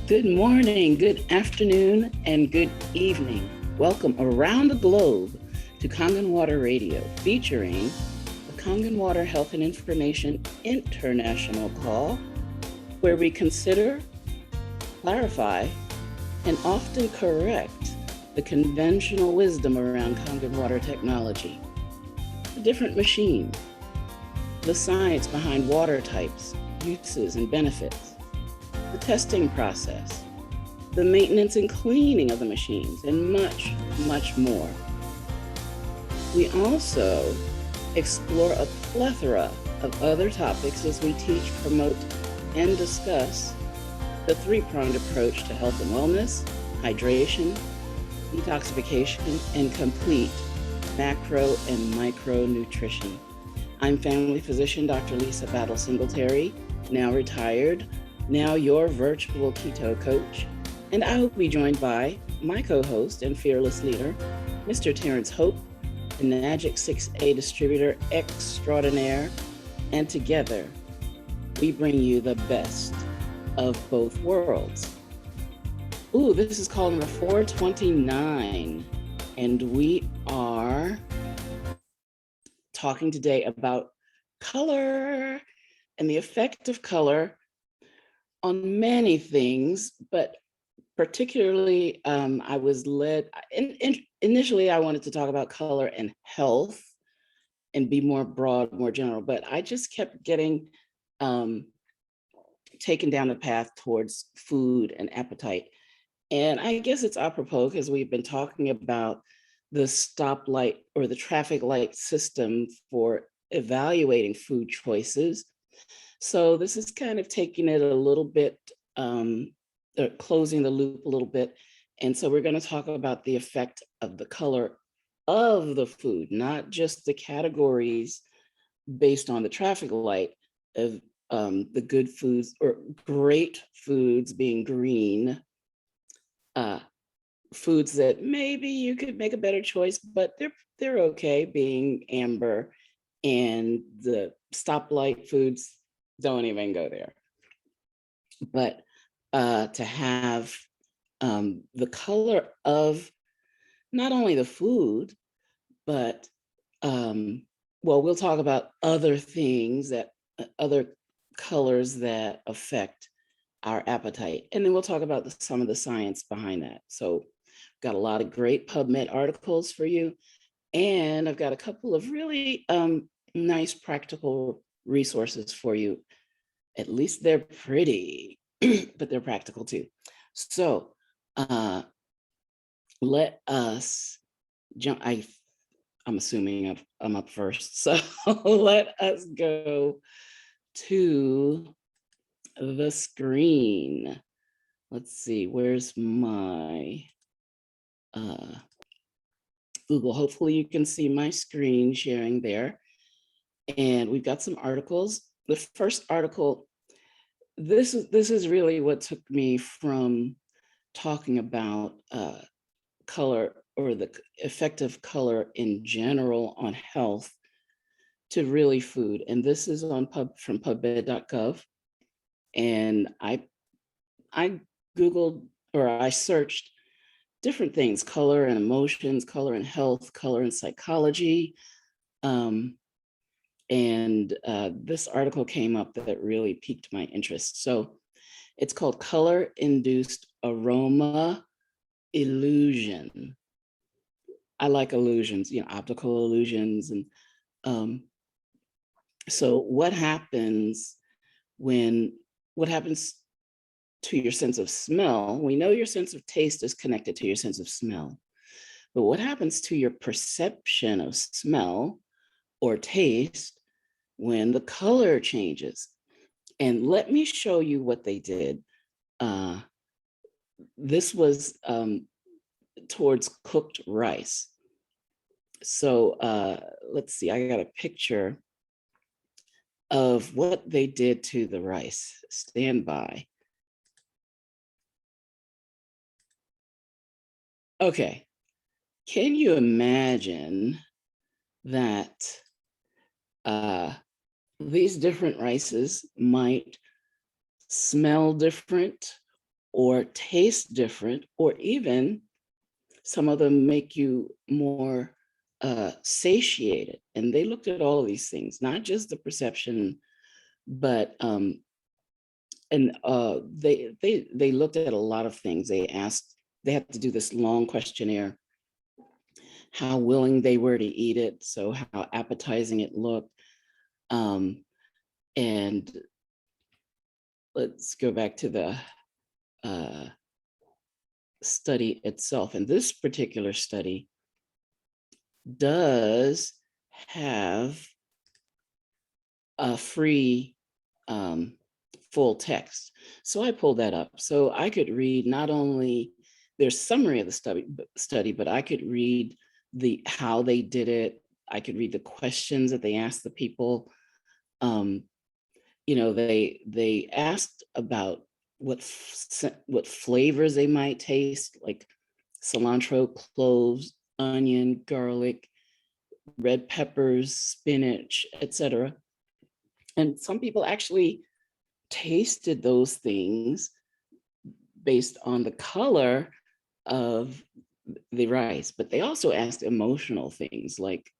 Good morning, good afternoon, and good evening. Welcome around the globe to Kangen Water Radio, featuring the Kangen Water Health and Information International Call, where we consider, clarify, and often correct the conventional wisdom around Kangen water technology, the different machines, the science behind water types, uses, and benefits, the testing process, the maintenance and cleaning of the machines, and much, much more. We also explore a plethora of other topics as we teach, promote, and discuss the three-pronged approach to health and wellness, hydration, detoxification, and complete macro and micro nutrition. I'm family physician Dr. Lisa Battle Singletary, now retired, now your virtual keto coach, and I will be joined by my co-host and fearless leader, Mr. Terrence Hope, the Magic 6A distributor extraordinaire, and together we bring you the best of both worlds. Ooh, this is call number 429, and we are talking today about color and the effect of color on many things, but particularly I was led, initially I wanted to talk about color and health and be more broad, more general, but I just kept getting taken down the path towards food and appetite. And I guess it's apropos because we've been talking about the stoplight or the traffic light system for evaluating food choices. So this is kind of taking it a little bit, closing the loop a little bit. And so we're going to talk about the effect of the color of the food, not just the categories based on the traffic light of the good foods or great foods being green, foods that maybe you could make a better choice, but they're okay being amber, and the stoplight foods don't even go there. But to have the color of not only the food, but well, we'll talk about other things that other colors that affect our appetite. And then we'll talk about some of the science behind that. So got a lot of great PubMed articles for you. And I've got a couple of really nice practical resources for you. At least they're pretty, but they're practical too. So let us jump. I'm assuming I'm up first. So let us go to the screen. Let's see, where's my Google? Hopefully you can see my screen sharing there. And we've got some articles. The first article, this is really what took me from talking about color or the effect of color in general on health to really food. And this is on from pubmed.gov. And I Googled, or I searched different things: color and emotions, color and health, color and psychology. And this article came up that really piqued my interest. So it's called Color-Induced Aroma Illusion. I like illusions, optical illusions. And so what happens to your sense of smell? We know your sense of taste is connected to your sense of smell, but what happens to your perception of smell or taste when the color changes? And let me show you what they did. This was towards cooked rice. So let's see, I got a picture of what they did to the rice. Stand by. Okay, can you imagine that these different rices might smell different or taste different, or even some of them make you more satiated. And they looked at all of these things, not just the perception, but they looked at a lot of things. They had to do this long questionnaire, how willing they were to eat it, so how appetizing it looked. And let's go back to the study itself. And this particular study does have a free full text. So I pulled that up. So I could read not only their summary of the study, but I could read how they did it. I could read the questions that they asked the people. They asked about what flavors they might taste, like cilantro, cloves, onion, garlic, red peppers, spinach, etc. And some people actually tasted those things based on the color of the rice, but they also asked emotional things like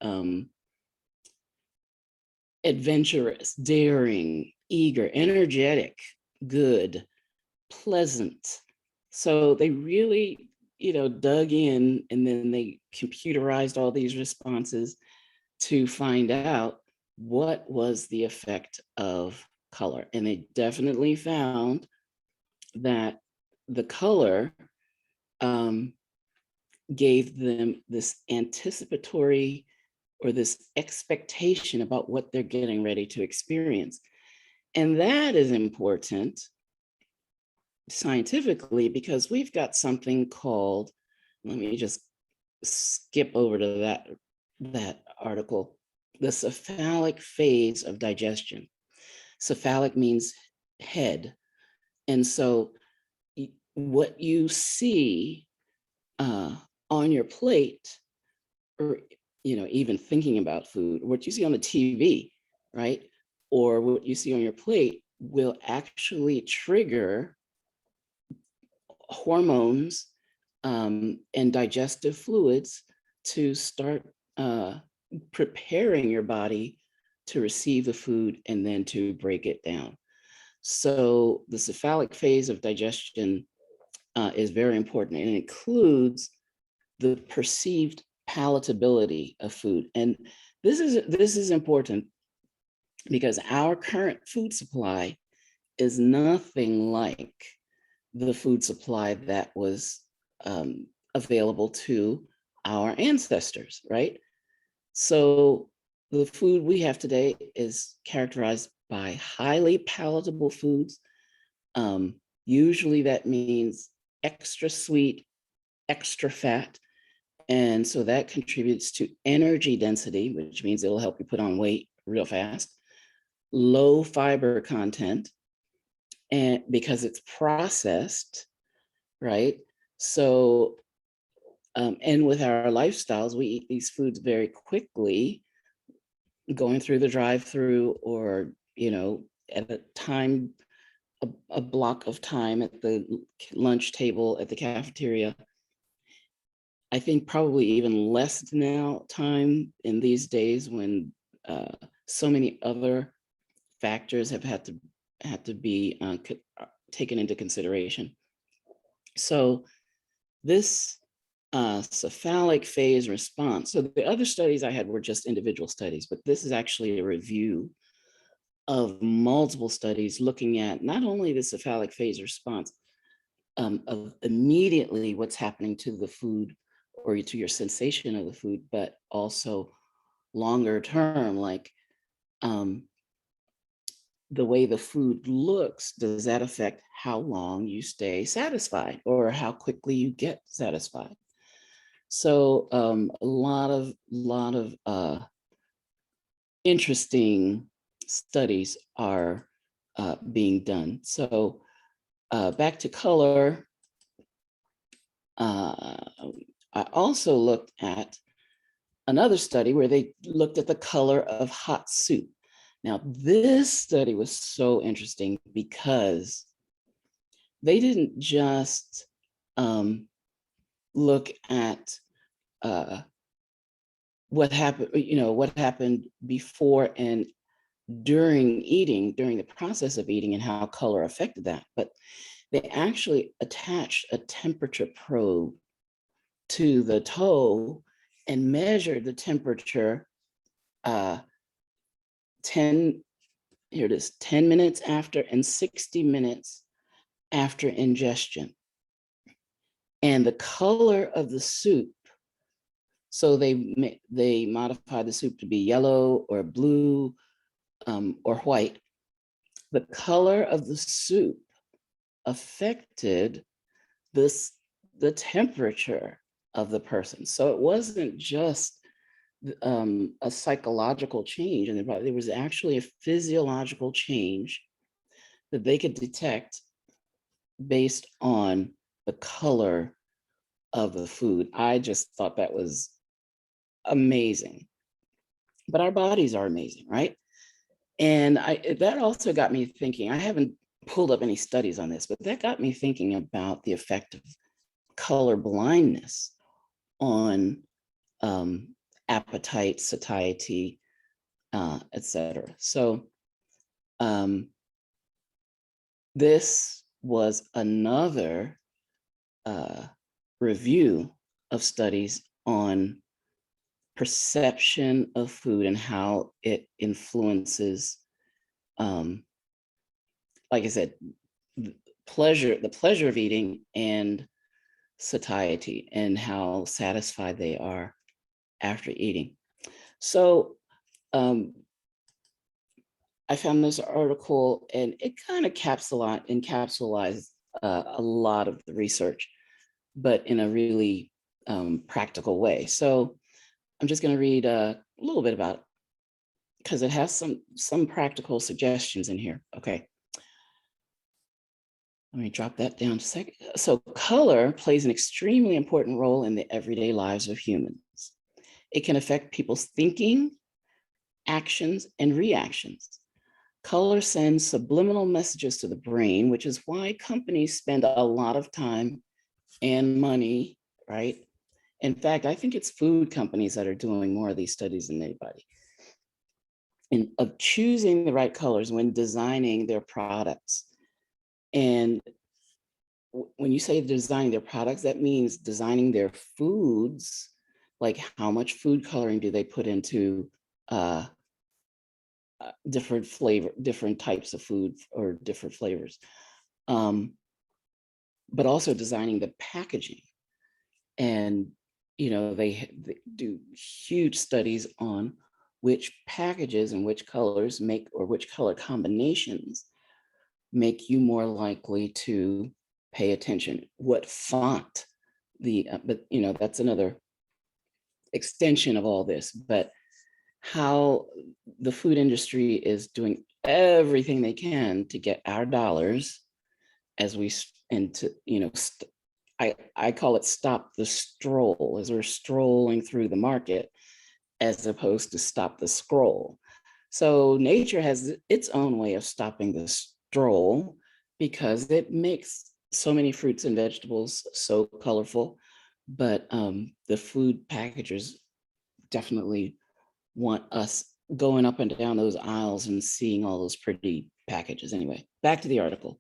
adventurous, daring, eager, energetic, good, pleasant. So they really, dug in, and then they computerized all these responses to find out what was the effect of color. And they definitely found that the color gave them this anticipatory or this expectation about what they're getting ready to experience. And that is important scientifically, because we've got something called, let me just skip over to that article, the cephalic phase of digestion. Cephalic means head. And so what you see on your plate, or even thinking about food, what you see on the TV, right? Or what you see on your plate will actually trigger hormones and digestive fluids to start preparing your body to receive the food and then to break it down. So the cephalic phase of digestion is very important, and it includes the perceived palatability of food. And this is important because our current food supply is nothing like the food supply that was available to our ancestors, right? So the food we have today is characterized by highly palatable foods. Usually that means extra sweet, extra fat. And so that contributes to energy density, which means it'll help you put on weight real fast. Low fiber content, and because it's processed, right? So, and with our lifestyles, we eat these foods very quickly, going through the drive-through, or, at a time, a block of time at the lunch table at the cafeteria. I think probably even less now time in these days when so many other factors have had to be taken into consideration. So this cephalic phase response. So the other studies I had were just individual studies, but this is actually a review of multiple studies looking at not only the cephalic phase response of immediately what's happening to the food or to your sensation of the food, but also longer term, like the way the food looks, does that affect how long you stay satisfied or how quickly you get satisfied? So a lot of interesting studies are being done. So back to color, I also looked at another study where they looked at the color of hot soup. Now, this study was so interesting because they didn't just look at what happened before and during eating, during the process of eating, and how color affected that, but they actually attached a temperature probe to the toe and measured the temperature 10, here it is, 10 minutes after and 60 minutes after ingestion. And the color of the soup, so they modified the soup to be yellow or blue or white. The color of the soup affected the temperature of the person. So it wasn't just a psychological change in the body. There was actually a physiological change that they could detect based on the color of the food. I just thought that was amazing. But our bodies are amazing, right? And that also got me thinking. I haven't pulled up any studies on this, but that got me thinking about the effect of color blindness on appetite, satiety, etc. So this was another review of studies on perception of food and how it influences, like I said, the pleasure of eating and satiety, and how satisfied they are after eating. So I found this article, and it kind of encapsulates a lot of the research, but in a really practical way. So I'm just going to read a little bit about it because it has some practical suggestions in here. Okay. Let me drop that down a second. So color plays an extremely important role in the everyday lives of humans. It can affect people's thinking, actions, and reactions. Color sends subliminal messages to the brain, which is why companies spend a lot of time and money, right? In fact, I think it's food companies that are doing more of these studies than anybody, and of choosing the right colors when designing their products. And when you say designing their products, that means designing their foods, like how much food coloring do they put into different types of food or different flavors, but also designing the packaging. And they do huge studies on which packages and which colors which color combinations make you more likely to pay attention. What font, but that's another extension of all this, but how the food industry is doing everything they can to get our dollars as we I call it stop the stroll, as we're strolling through the market, as opposed to stop the scroll. So nature has its own way of stopping the stroll because it makes so many fruits and vegetables so colorful, but the food packagers definitely want us going up and down those aisles and seeing all those pretty packages. Anyway, back to the article.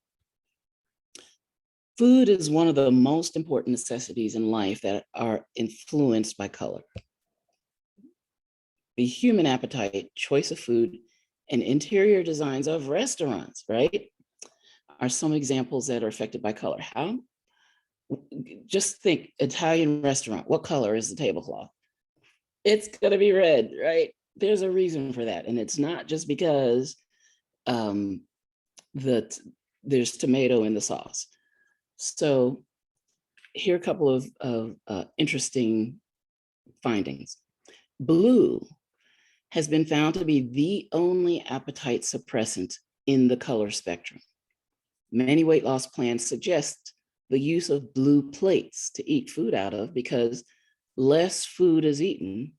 Food is one of the most important necessities in life that are influenced by color. The human appetite, choice of food, and interior designs of restaurants, right, are some examples that are affected by color. How? Just think, Italian restaurant, what color is the tablecloth? It's gonna be red, right? There's a reason for that. And it's not just because there's tomato in the sauce. So here are a couple of interesting findings. Blue has been found to be the only appetite suppressant in the color spectrum. Many weight loss plans suggest the use of blue plates to eat food out of because less food is eaten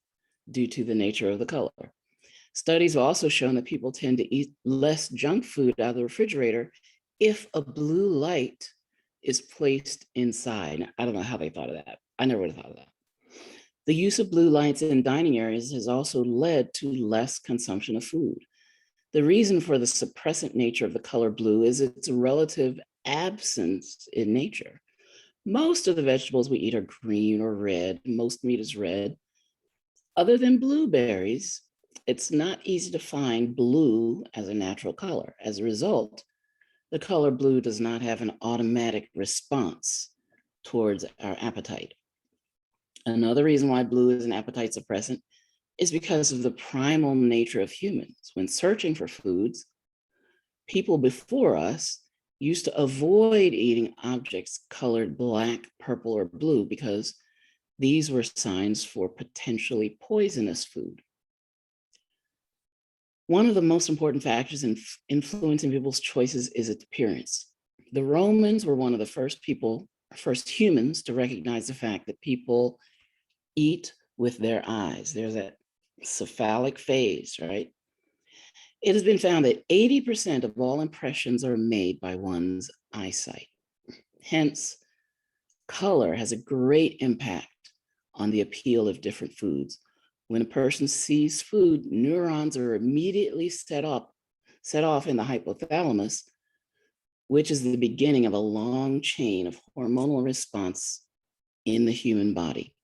due to the nature of the color. Studies have also shown that people tend to eat less junk food out of the refrigerator if a blue light is placed inside. I don't know how they thought of that. I never would have thought of that. The use of blue lights in dining areas has also led to less consumption of food. The reason for the suppressant nature of the color blue is its relative absence in nature. Most of the vegetables we eat are green or red. Most meat is red. Other than blueberries, it's not easy to find blue as a natural color. As a result, the color blue does not have an automatic response towards our appetite. Another reason why blue is an appetite suppressant is because of the primal nature of humans. When searching for foods, people before us used to avoid eating objects colored black, purple, or blue because these were signs for potentially poisonous food. One of the most important factors in influencing people's choices is its appearance. The Romans were one of the first humans to recognize the fact that people eat with their eyes. There's that cephalic phase, right? It has been found that 80% of all impressions are made by one's eyesight. Hence, color has a great impact on the appeal of different foods. When a person sees food, neurons are immediately set off in the hypothalamus, which is the beginning of a long chain of hormonal response in the human body.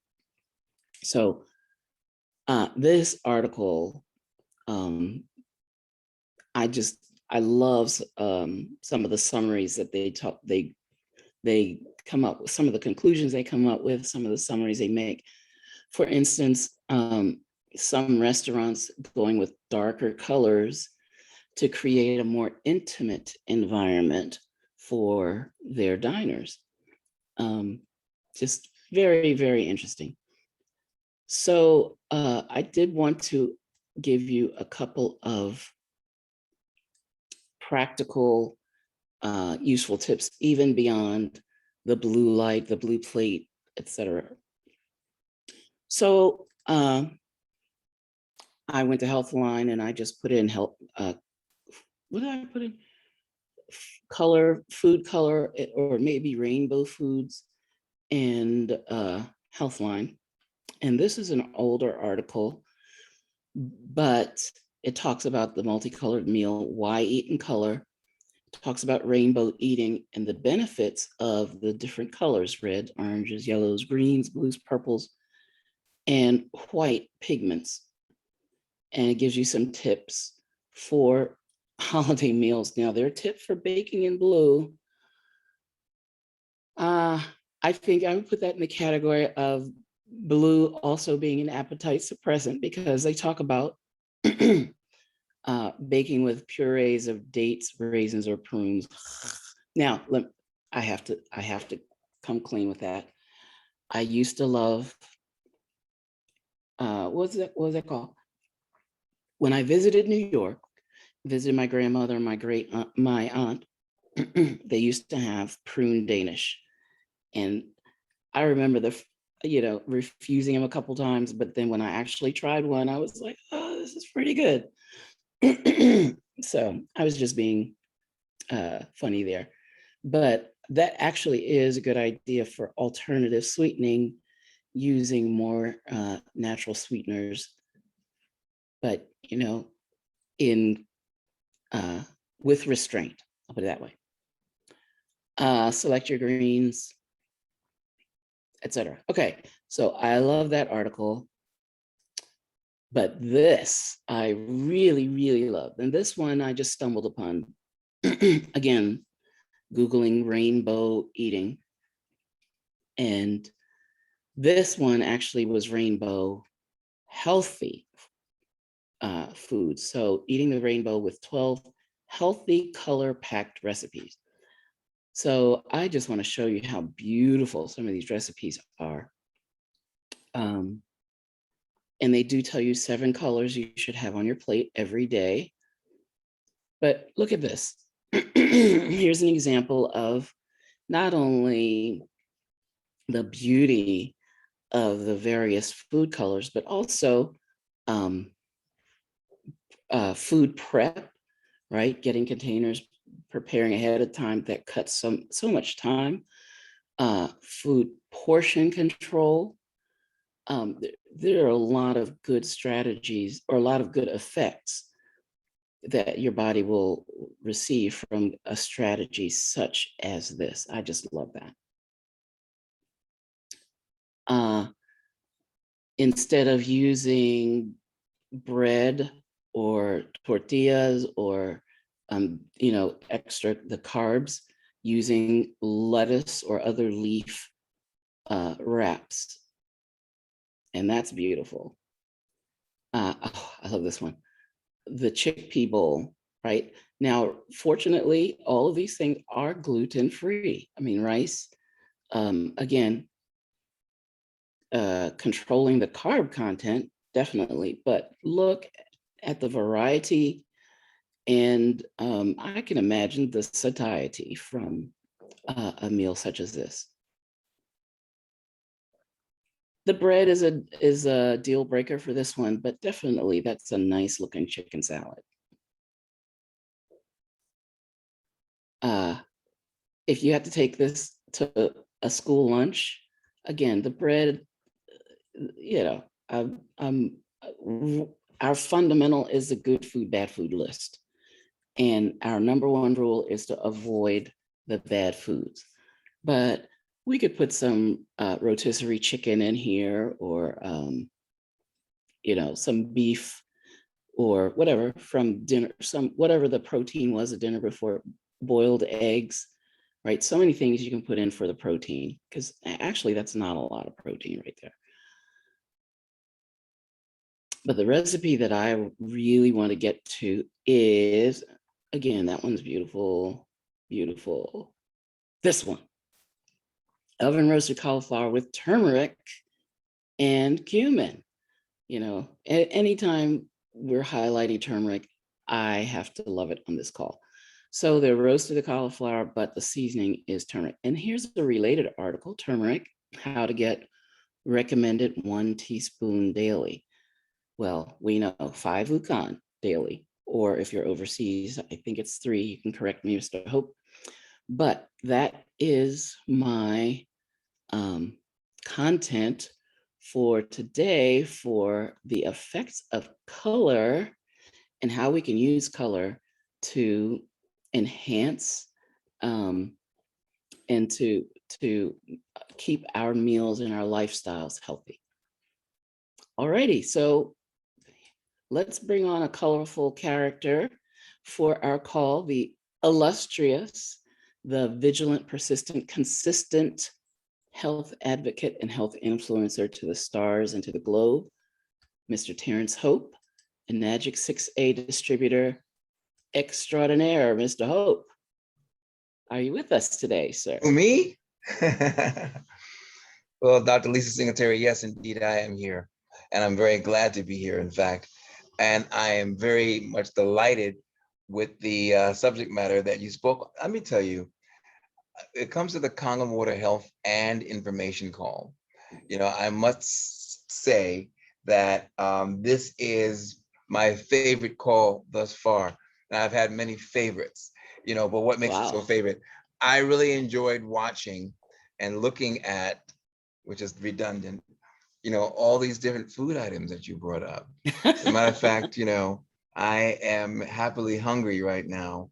So this article, I love some of the summaries that they come up with, some of the conclusions they come up with, some of the summaries they make. For instance, some restaurants going with darker colors to create a more intimate environment for their diners. Just very, very interesting. So I did want to give you a couple of practical, useful tips, even beyond the blue light, the blue plate, etc. So I went to Healthline and I just put in what did I put in? Food color, or maybe rainbow foods, and Healthline. And this is an older article, but it talks about the multicolored meal, why eat in color. It talks about rainbow eating and the benefits of the different colors, reds, oranges, yellows, greens, blues, purples, and white pigments. And it gives you some tips for holiday meals. Now, there are tips for baking in blue. I think I would put that in the category of blue also being an appetite suppressant, because they talk about baking with purees of dates, raisins, or prunes. Now, I have to come clean with that. I used to love, what was that called? When I visited New York, visited my grandmother and my aunt, they used to have prune Danish. And I remember refusing them a couple times, but then when I actually tried one, I was like, oh, this is pretty good. So I was just being funny there. But that actually is a good idea for alternative sweetening, using more natural sweeteners, but with restraint. I'll put it that way. Select your greens, etc. Okay, so I love that article, but this I really, really love. And this one I just stumbled upon, again, Googling rainbow eating. And this one actually was rainbow healthy foods. So eating the rainbow with 12 healthy color-packed recipes. So I just want to show you how beautiful some of these recipes are. And they do tell you 7 colors you should have on your plate every day. But look at this. Here's an example of not only the beauty of the various food colors, but also food prep, right? Getting containers preparing ahead of time that cuts so much time. Food portion control. There are a lot of good strategies or a lot of good effects that your body will receive from a strategy such as this. I just love that. Instead of using bread or tortillas or extra the carbs, using lettuce or other leaf wraps, and that's beautiful. I love this one, the Chickpea Bowl. Right now, fortunately, all of these things are gluten-free. I mean, rice, again, controlling the carb content, definitely, but look at the variety, and I can imagine the satiety from a meal such as this. The bread is a deal breaker for this one, but definitely that's a nice looking chicken salad. If you have to take this to a school lunch, again, the bread, our fundamental is a good food, bad food list. And our number one rule is to avoid the bad foods. But we could put some rotisserie chicken in here, or, some beef or whatever from dinner, whatever the protein was at dinner before, boiled eggs, right? So many things you can put in for the protein, because actually that's not a lot of protein right there. But the recipe that I really want to get to is, again, that one's beautiful, beautiful. This one, oven roasted cauliflower with turmeric and cumin. Anytime we're highlighting turmeric, I have to love it on this call. So they're roasted the cauliflower, but the seasoning is turmeric. And here's the related article, turmeric, how to get recommended 1 teaspoon daily. Well, we know 5 Wukan daily, or if you're overseas, I think it's 3. You can correct me, Mr. Hope. But that is my content for today for the effects of color and how we can use color to enhance and to keep our meals and our lifestyles healthy. Alrighty, so let's bring on a colorful character for our call, the illustrious, the vigilant, persistent, consistent health advocate and health influencer to the stars and to the globe, Mr. Terrence Hope, Enagic 6A distributor extraordinaire. Mr. Hope, are you with us today, sir? Me? Well, Dr. Lisa Singletary, yes, indeed, I am here. And I'm very glad to be here, in fact. And I am very much delighted with the subject matter that you spoke. Let me tell you, it comes to the Kangen Water Health and Information Call. I must say that this is my favorite call thus far. And I've had many favorites, but what makes it so favorite? I really enjoyed watching and looking at, which is redundant, all these different food items that you brought up. As a matter of fact, I am happily hungry right now.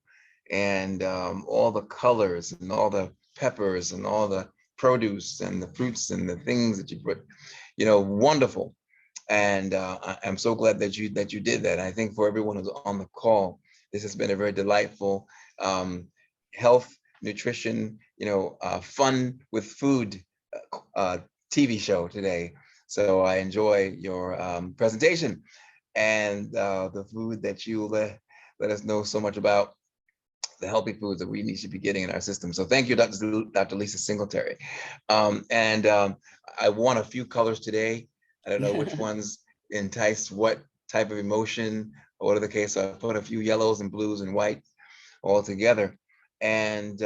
And all the colors and all the peppers and all the produce and the fruits and the things that you put, wonderful. And I'm so glad that you did that. I think for everyone who's on the call, this has been a very delightful health, nutrition, fun with food TV show today. So I enjoy your presentation and the food that you let us know so much about, the healthy foods that we need to be getting in our system. So thank you, Dr. Lisa Singletary. I want a few colors today. I don't know which ones entice what type of emotion or whatever the case. So I put a few yellows and blues and whites all together. And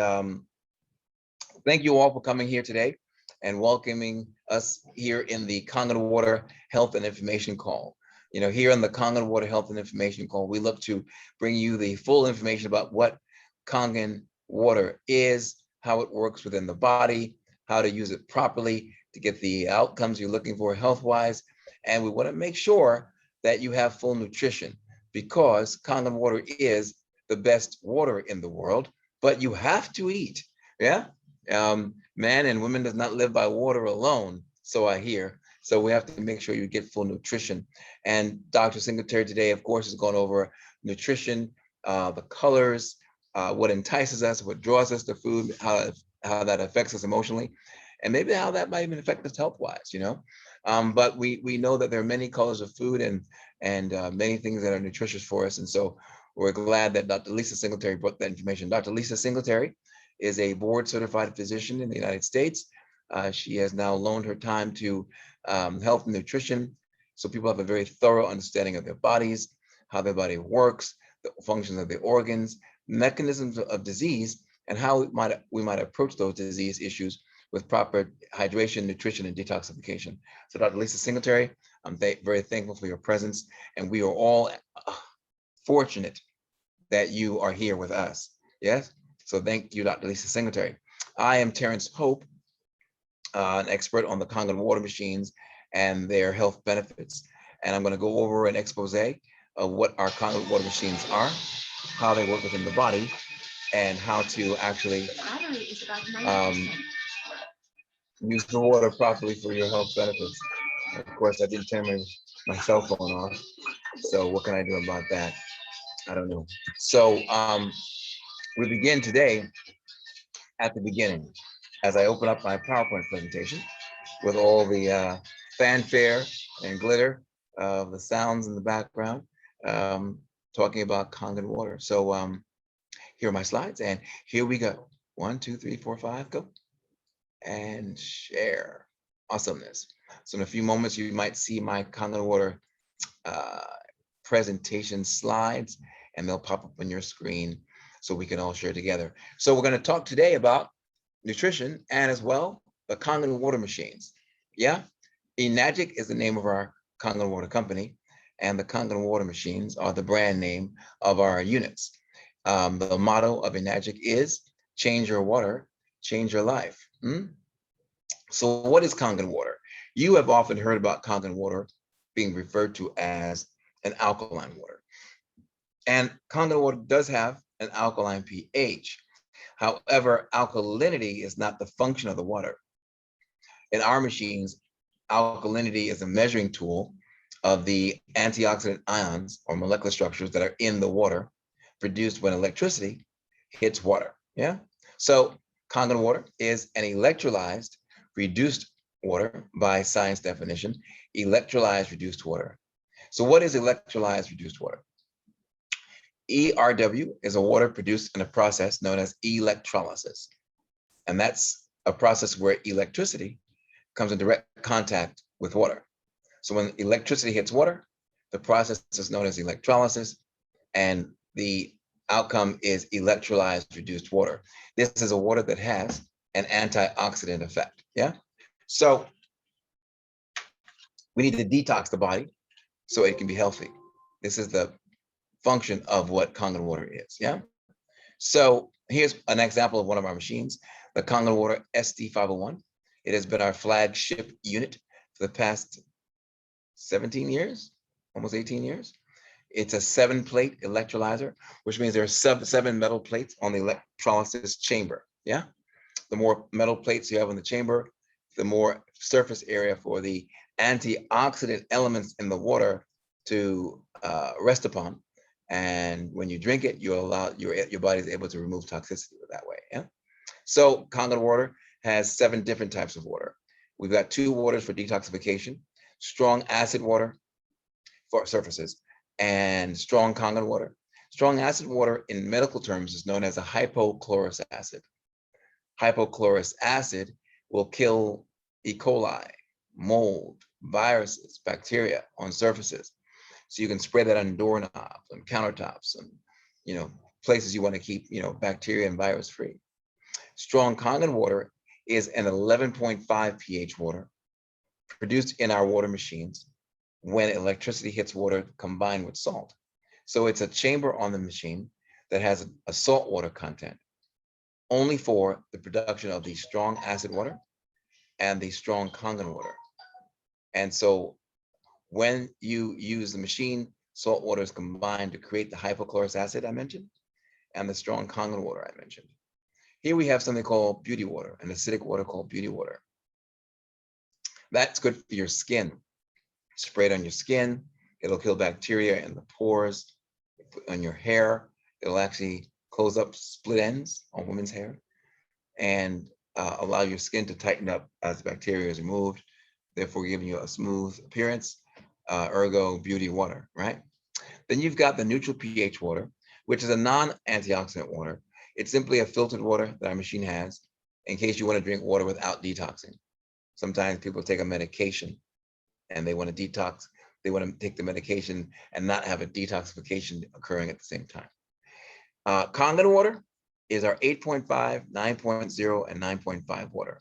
thank you all for coming here today and welcoming us here in the Kangen Water Health and Information Call. Here on the Kangen Water Health and Information Call, we look to bring you the full information about what Kangen water is, how it works within the body, how to use it properly to get the outcomes you're looking for health-wise. And we want to make sure that you have full nutrition, because Kangen water is the best water in the world, but you have to eat. Yeah. Man and women does not live by water alone, so I hear. So we have to make sure you get full nutrition. And Dr. Singletary today, of course, is going over nutrition, the colors, what entices us, what draws us to food, how that affects us emotionally, and maybe how that might even affect us health-wise, But we know that there are many colors of food and many things that are nutritious for us. And so we're glad that Dr. Lisa Singletary brought that information. Dr. Lisa Singletary is a board-certified physician in the United States. She has now loaned her time to health and nutrition, so people have a very thorough understanding of their bodies, how their body works, the functions of the organs, mechanisms of disease, and how we might approach those disease issues with proper hydration, nutrition, and detoxification. So Dr. Lisa Singletary, I'm very thankful for your presence, and we are all fortunate that you are here with us. Yes? So thank you, Dr. Lisa Singletary. I am Terrence Pope, an expert on the Kangen water machines and their health benefits. And I'm going to go over an expose of what our Kangen water machines are, how they work within the body, and how to actually use the water properly for your health benefits. Of course, I didn't turn my cell phone off. So what can I do about that? I don't know. So we begin today at the beginning, as I open up my PowerPoint presentation with all the fanfare and glitter of the sounds in the background, talking about Kangen water. So here are my slides, and here we go. 1, 2, 3, 4, 5, go. And share. Awesomeness. So in a few moments, you might see my Kangen water presentation slides, and they'll pop up on your screen so we can all share together. So we're going to talk today about nutrition and as well the Kangen water machines. Yeah, Enagic is the name of our Kangen water company, and the Kangen water machines are the brand name of our units. The motto of Enagic is change your water, change your life. So what is Kangen water? You have often heard about Kangen water being referred to as an alkaline water. And Kangen water does have an alkaline pH. However, alkalinity is not the function of the water. In our machines, alkalinity is a measuring tool of the antioxidant ions or molecular structures that are in the water produced when electricity hits water. Yeah. So Kangen water is an electrolyzed reduced water by science definition, electrolyzed reduced water. So what is electrolyzed reduced water? ERW is a water produced in a process known as electrolysis. And that's a process where electricity comes in direct contact with water. So when electricity hits water, the process is known as electrolysis, and the outcome is electrolyzed reduced water. This is a water that has an antioxidant effect. Yeah. So we need to detox the body so it can be healthy. This is the function of what Kangen water is. Yeah. So here's an example of one of our machines, the Kangen water SD501. It has been our flagship unit for the past 17 years, almost 18 years. It's a 7-plate electrolyzer, which means there are 7 metal plates on the electrolysis chamber. Yeah. The more metal plates you have in the chamber, the more surface area for the antioxidant elements in the water to rest upon. And when you drink it, you allow your body is able to remove toxicity that way. Yeah. So Kangen water has 7 different types of water. We've got 2 waters for detoxification, strong acid water for surfaces, and strong Kangen water. Strong acid water in medical terms is known as a hypochlorous acid. Hypochlorous acid will kill E. coli, mold, viruses, bacteria on surfaces. So you can spray that on doorknobs, on countertops, and places you want to keep bacteria and virus free. Strong Kangen water is an 11.5 pH water produced in our water machines when electricity hits water combined with salt. So it's a chamber on the machine that has a salt water content, only for the production of the strong acid water and the strong Kangen water. And so when you use the machine, salt water is combined to create the hypochlorous acid I mentioned and the strong Kangen water I mentioned. Here we have something called beauty water, an acidic water called beauty water. That's good for your skin. Spray it on your skin. It'll kill bacteria in the pores. On your hair, it'll actually close up split ends on women's hair and allow your skin to tighten up as the bacteria is removed, therefore giving you a smooth appearance, ergo beauty water, right? Then you've got the neutral pH water, which is a non-antioxidant water. It's simply a filtered water that our machine has in case you want to drink water without detoxing. Sometimes people take a medication and they want to detox. They want to take the medication and not have a detoxification occurring at the same time. Kangen water is our 8.5, 9.0, and 9.5 water.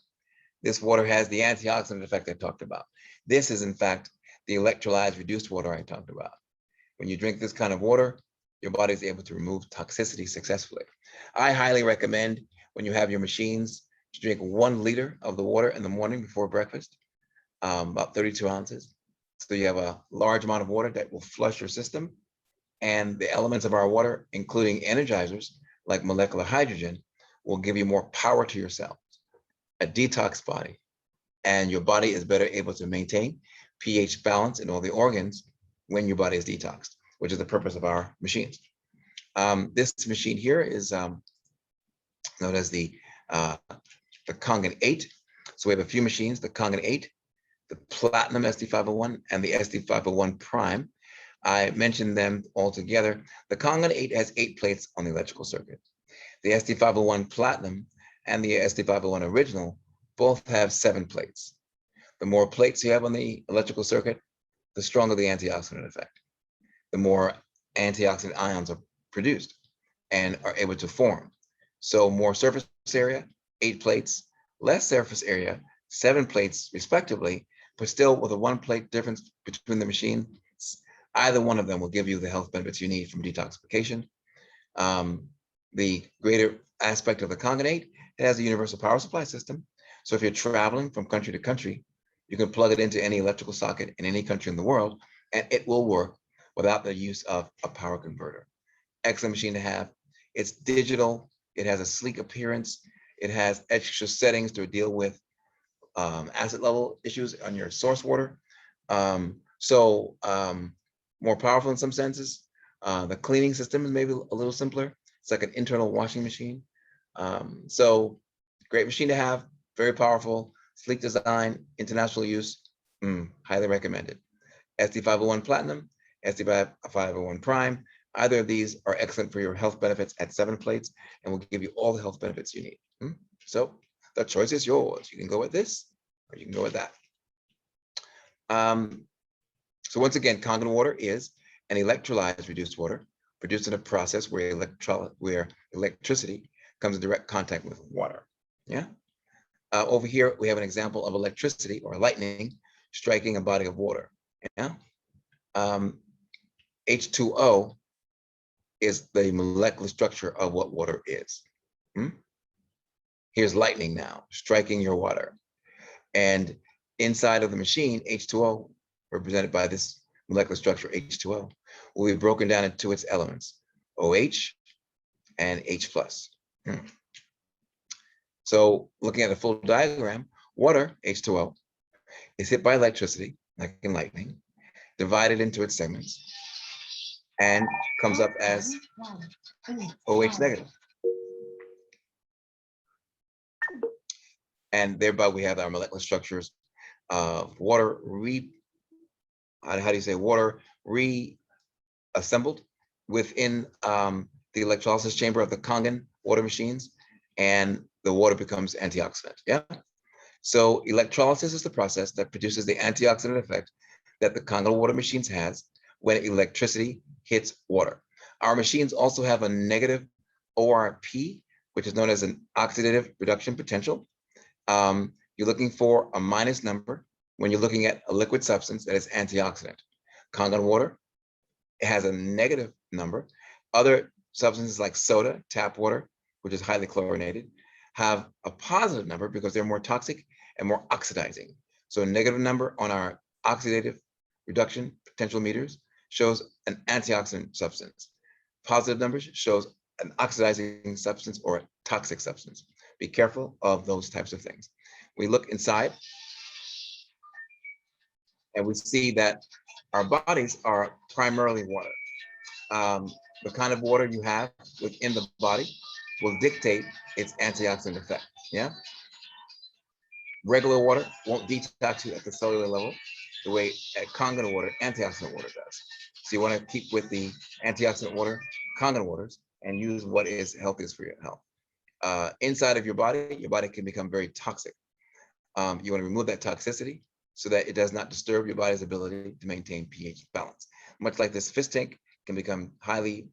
This water has the antioxidant effect I talked about. This is, in fact, the electrolyzed reduced water I talked about. When you drink this kind of water, your body is able to remove toxicity successfully. I highly recommend when you have your machines to drink 1 liter of the water in the morning before breakfast, about 32 ounces. So you have a large amount of water that will flush your system, and the elements of our water, including energizers like molecular hydrogen, will give you more power to your cells, a detox body, and your body is better able to maintain pH balance in all the organs when your body is detoxed, which is the purpose of our machines. This machine here is known as the Kangen 8. So we have a few machines, the Kangen 8, the Platinum SD501, and the SD501 Prime. I mentioned them all together. The Kangen 8 has 8 plates on the electrical circuit. The SD501 Platinum and the SD501 Original both have 7 plates. The more plates you have on the electrical circuit, the stronger the antioxidant effect. The more antioxidant ions are produced and are able to form. So more surface area, 8 plates, less surface area, 7 plates respectively, but still with a 1 plate difference between the machines. Either one of them will give you the health benefits you need from detoxification. The greater aspect of the Kangen 8, it has a universal power supply system. So if you're traveling from country to country, you can plug it into any electrical socket in any country in the world, and it will work without the use of a power converter. Excellent machine to have. It's digital. It has a sleek appearance. It has extra settings to deal with acid level issues on your source water. More powerful in some senses. The cleaning system is maybe a little simpler. It's like an internal washing machine. So great machine to have, very powerful, sleek design, international use, highly recommended. SD501 Platinum, SD501 Prime, either of these are excellent for your health benefits at 7 plates and will give you all the health benefits you need. So the choice is yours. You can go with this or you can go with that. So once again, Kangen water is an electrolyzed reduced water produced in a process where electricity comes in direct contact with water. Yeah. Over here, we have an example of electricity or lightning striking a body of water. Yeah. H2O is the molecular structure of what water is. Here's lightning now striking your water. And inside of the machine, H2O, represented by this molecular structure H2O, will be broken down into its elements, OH and H+. So looking at a full diagram, water, H2O, is hit by electricity, like in lightning, divided into its segments, and comes up as OH negative. And thereby we have our molecular structures of water water reassembled within the electrolysis chamber of the Kangen water machines, and the water becomes antioxidant. Yeah. So electrolysis is the process that produces the antioxidant effect that the Kangen water machines has when electricity hits water. Our machines also have a negative ORP, which is known as an oxidative reduction potential. You're looking for a minus number when you're looking at a liquid substance that is antioxidant. Kangen water, it has a negative number. Other substances like soda, tap water, which is highly chlorinated, have a positive number because they're more toxic and more oxidizing. So a negative number on our oxidative reduction potential meters shows an antioxidant substance. Positive numbers shows an oxidizing substance or a toxic substance. Be careful of those types of things. We look inside and we see that our bodies are primarily water. The kind of water you have within the body will dictate its antioxidant effect. Yeah. Regular water won't detox you at the cellular level the way Kangen water, antioxidant water does. So you want to keep with the antioxidant water, Kangen waters, and use what is healthiest for your health. Inside of your body can become very toxic. You want to remove that toxicity so that it does not disturb your body's ability to maintain pH balance. Much like this fish tank can become highly,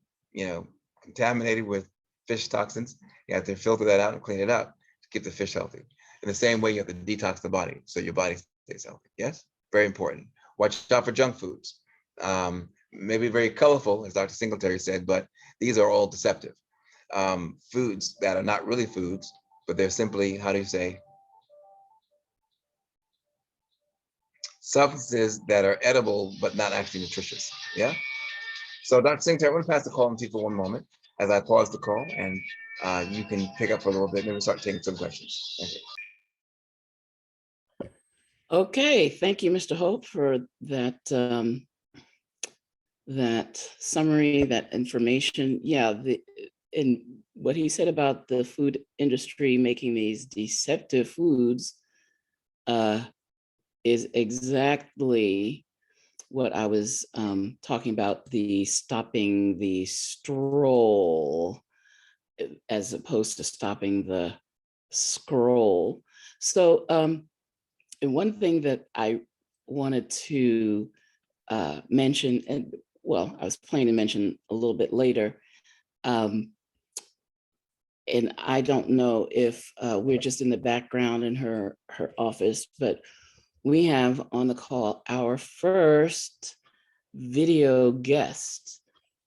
contaminated with fish toxins. You have to filter that out and clean it up to keep the fish healthy. In the same way, you have to detox the body so your body stays healthy. Yes, very important. Watch out for junk foods. Maybe very colorful, as Dr. Singletary said, but these are all deceptive. Foods that are not really foods, but they're simply, how do you say, substances that are edible but not actually nutritious. Yeah. So Dr. Singletary, I'm going to pass the call on to you for one moment as I pause the call, and you can pick up for a little bit. Maybe we'll start taking some questions. Thank you. Okay, thank you, Mr. Hope, for that that summary, that information. Yeah, and what he said about the food industry making these deceptive foods is exactly what I was talking about, the stopping the stroll as opposed to stopping the scroll. So, and one thing that I wanted to mention, and well, I was planning to mention a little bit later, and I don't know if we're just in the background in her office, but we have on the call our first video guest,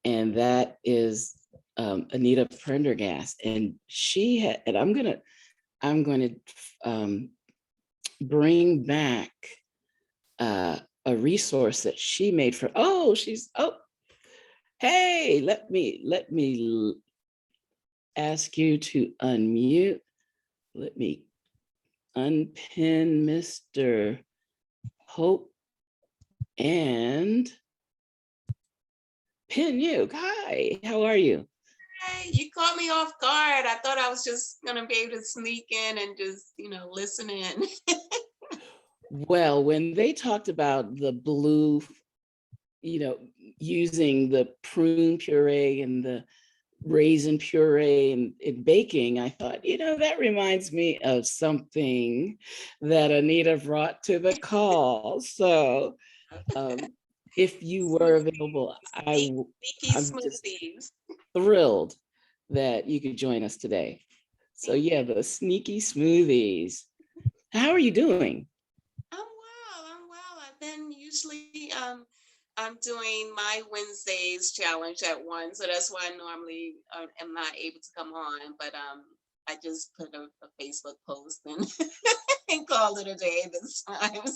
and that is Anita Prendergast, and she had, and I'm going to bring back a resource that she made for. Oh, hey, let me ask you to unmute. Let me unpin Mr. Hope and pin you. Hi, how are you? Hey, you caught me off guard. I thought I was just gonna be able to sneak in and just, listen in. Well, when they talked about the blue, using the prune puree and the raisin puree and baking, I thought, that reminds me of something that Anita brought to the call. So if you were available, I'm just thrilled that you could join us today. So yeah, the sneaky smoothies. How are you doing? I'm well. I've been usually I'm doing my Wednesdays challenge at 1, so that's why I normally am not able to come on. But I just put a Facebook post and and called it a day this time.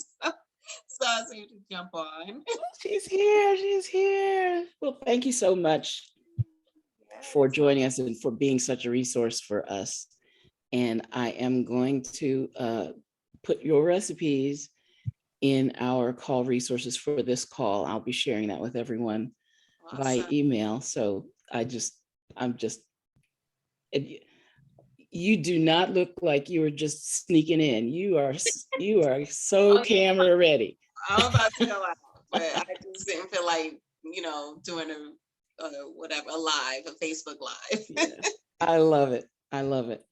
So I was able to jump on. She's here. Well, thank you so much for joining us and for being such a resource for us. And I am going to put your recipes in our call resources for this call. I'll be sharing that with everyone via email. So you do not look like you were just sneaking in. You are so camera ready. I'm about to go out, but I just didn't feel like, doing a Facebook Live. Yeah, I love it.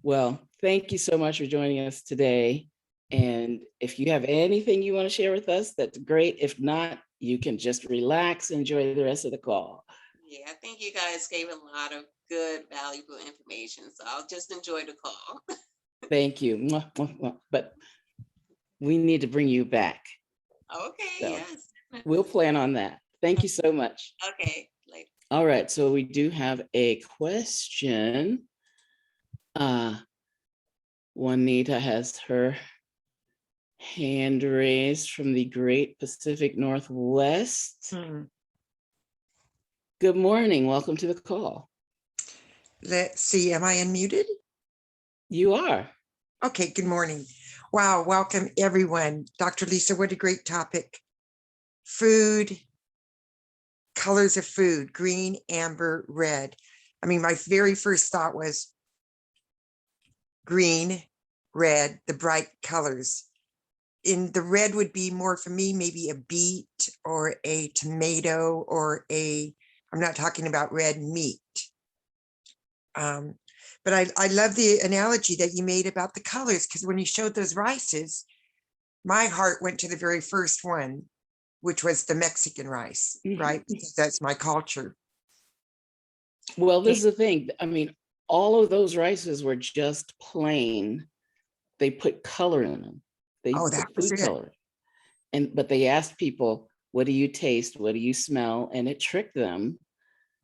Well, thank you so much for joining us today. And if you have anything you want to share with us, that's great. If not, you can just relax, enjoy the rest of the call. Yeah, I think you guys gave a lot of good, valuable information. So I'll just enjoy the call. Thank you. But we need to bring you back. Okay, So yes. we'll plan on that. Thank you so much. Okay, later. All right, so we do have a question. Juanita has her hand raised from the Great Pacific Northwest. Good morning. Welcome to the call. Let's see, am I unmuted? You are. Okay, good morning. Wow, welcome everyone. Dr. Lisa, what a great topic. Food, colors of food, green, amber, red. I mean, my very first thought was green, red, the bright colors. In the red would be more for me, maybe a beet or a tomato or I'm not talking about red meat. But I love the analogy that you made about the colors, because when you showed those rices, my heart went to the very first one, which was the Mexican rice, right? Because that's my culture. Well, this is the thing. I mean, all of those rices were just plain. They put color in them. They that was put food it. color. But they asked people, what do you taste? What do you smell? And it tricked them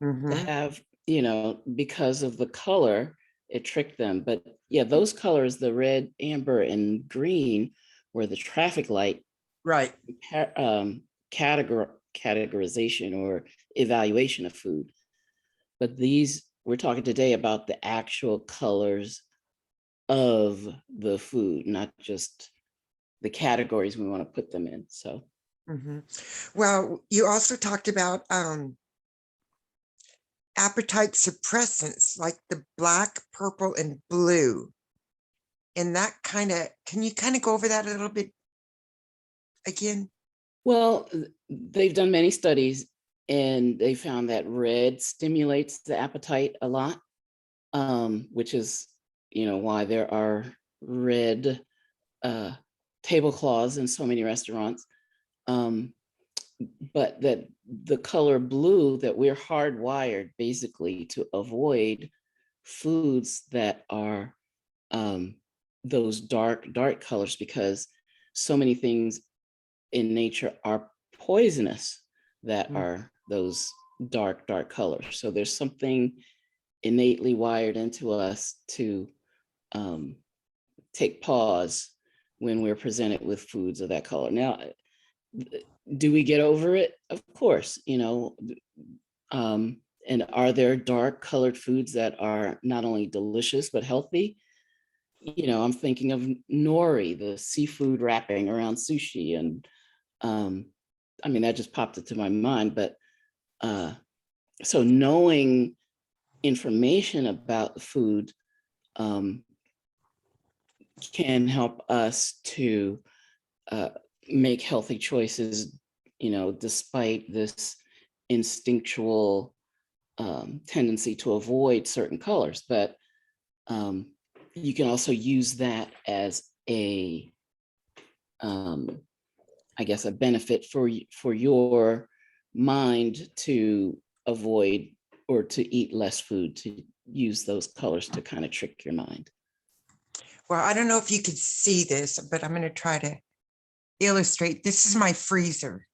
to have, because of the color, it tricked them. But yeah, those colors, the red, amber, and green, were the traffic light categorization or evaluation of food. But we're talking today about the actual colors of the food, not just the categories we want to put them in. So, well, you also talked about appetite suppressants like the black, purple, and blue. And that can you kind of go over that a little bit again? Well, they've done many studies and they found that red stimulates the appetite a lot, which is, why there are red tablecloths in so many restaurants. But that the color blue, that we're hardwired basically to avoid foods that are those dark colors, because so many things in nature are poisonous that are those dark colors. So there's something innately wired into us to take pause when we're presented with foods of that color. Now, do we get over it? Of course, and are there dark colored foods that are not only delicious, but healthy? I'm thinking of nori, the seafood wrapping around sushi. And that just popped into my mind. But so knowing information about the food can help us to make healthy choices, despite this instinctual tendency to avoid certain colors. But you can also use that as a benefit for your mind to avoid or to eat less food, to use those colors to kind of trick your mind. Well, I don't know if you could see this, but I'm going to try to illustrate. This is my freezer.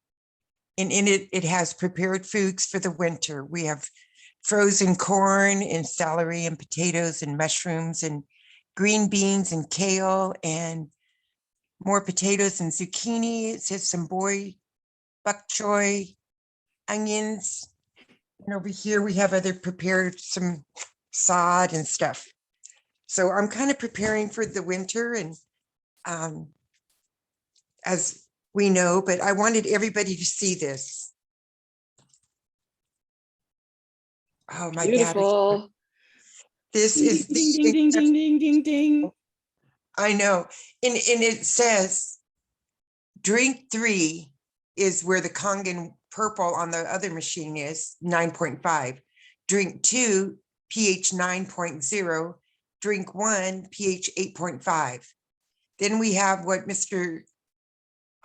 And in it has prepared foods for the winter. We have frozen corn and celery and potatoes and mushrooms and green beans and kale and more potatoes and zucchini. It says some bok choy, onions. And over here we have other prepared, some sod and stuff. So I'm kind of preparing for the winter, and as we know, but I wanted everybody to see this. Oh, my Beautiful. battery. This ding, is ding, ding, ding, ding, ding, ding, ding. I know. And it says drink 3 is where the Kangen purple on the other machine is 9.5. Drink 2, pH 9.0. Drink 1, pH 8.5. Then we have what Mr.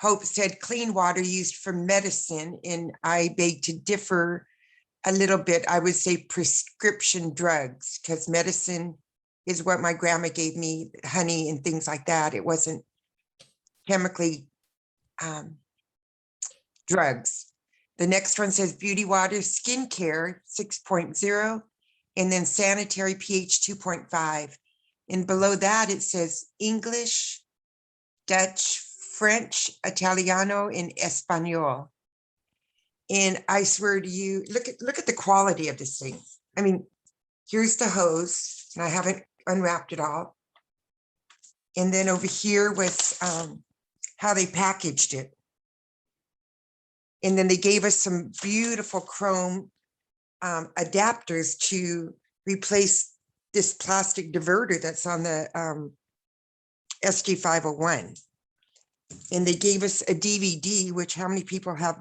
Hope said, clean water used for medicine. And I beg to differ a little bit. I would say prescription drugs, because medicine is what my grandma gave me, honey and things like that. It wasn't chemically drugs. The next one says beauty water, skincare 6.0, and then sanitary pH 2.5. And below that, it says English, Dutch, French, Italiano, and Espanol. And I swear to you, look at the quality of this thing. I mean, here's the hose, and I haven't unwrapped it all. And then over here was how they packaged it. And then they gave us some beautiful chrome adapters to replace this plastic diverter that's on the SD501. And they gave us a DVD, which how many people have,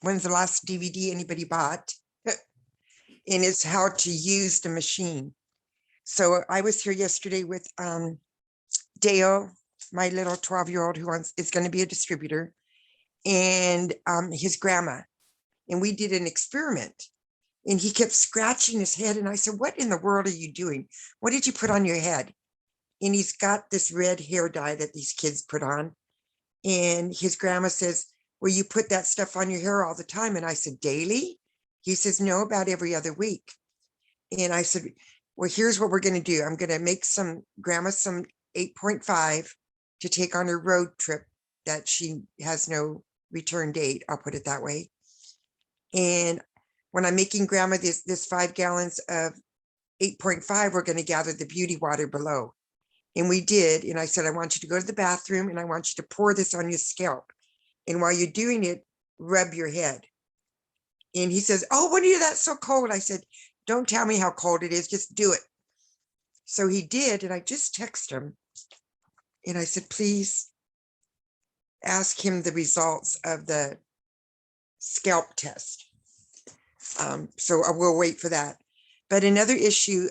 when's the last DVD anybody bought? And it's how to use the machine. So I was here yesterday with Dale, my little 12-year-old who is going to be a distributor, and his grandma. And we did an experiment. And he kept scratching his head. And I said, what in the world are you doing? What did you put on your head? And he's got this red hair dye that these kids put on. And his grandma says, well, you put that stuff on your hair all the time. And I said, daily? He says, no, about every other week. And I said, well, here's what we're going to do. I'm going to make grandma some 8.5 to take on her road trip that she has no return date. I'll put it that way. And when I'm making grandma this 5 gallons of 8.5, we're going to gather the beauty water below. And we did. And I said, I want you to go to the bathroom and I want you to pour this on your scalp. And while you're doing it, rub your head. And he says, oh, what are you, that's so cold. I said, don't tell me how cold it is, just do it. So he did. And I just texted him. And I said, please ask him the results of the scalp test. So I will wait for that. But another issue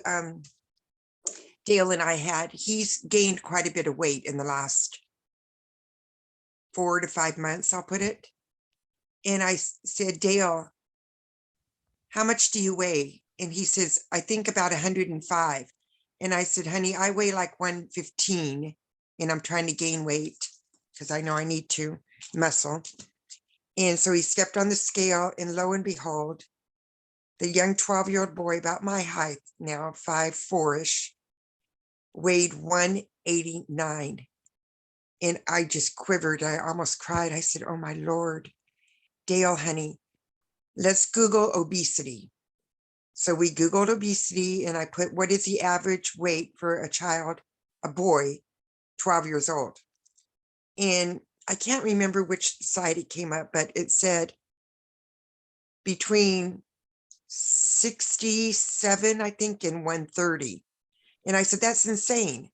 Dale and I had, he's gained quite a bit of weight in the last 4 to 5 months, I'll put it. And I said, Dale, how much do you weigh? And he says, I think about 105. And I said, honey, I weigh like 115 and I'm trying to gain weight because I know I need to muscle. And so he stepped on the scale and lo and behold, the young 12-year-old boy, about my height now, 5'4"-ish, weighed 189. And I just quivered. I almost cried. I said, oh my Lord, Dale, honey, let's Google obesity. So we Googled obesity and I put, what is the average weight for a child, a boy, 12 years old? And I can't remember which site it came up, but it said between 67, I think, and 130. And I said, that's insane.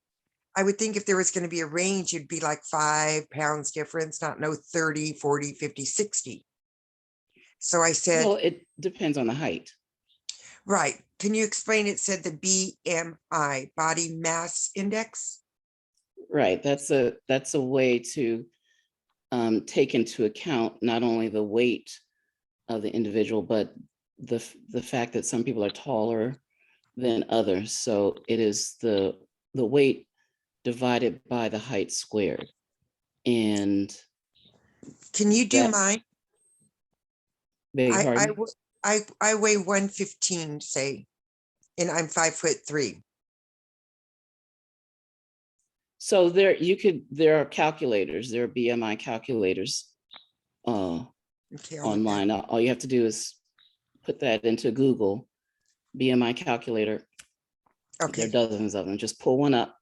I would think if there was going to be a range, it'd be like 5 pounds difference, not no 30, 40, 50, 60. So I said, Well, it depends on the height. right. Can you explain? It said the BMI, body mass index. Right. That's a way to take into account not only the weight of the individual, but the fact that some people are taller than others. So it is the weight divided by the height squared. And can you do mine? I weigh 115, say, and I'm 5'3". So there are calculators, there are BMI calculators online. All you have to do is put that into Google, BMI calculator. Okay. There are dozens of them. Just pull one up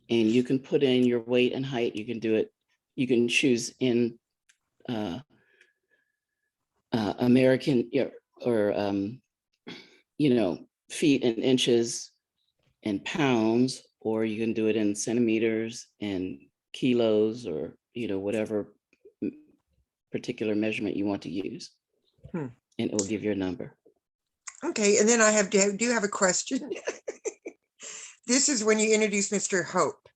and you can put in your weight and height. You can do it. You can choose in American or feet and inches and pounds, or you can do it in centimeters and kilos, or whatever particular measurement you want to use, and it will give you a number. Okay, and then I do have a question. This is when you introduce Mr. Hope,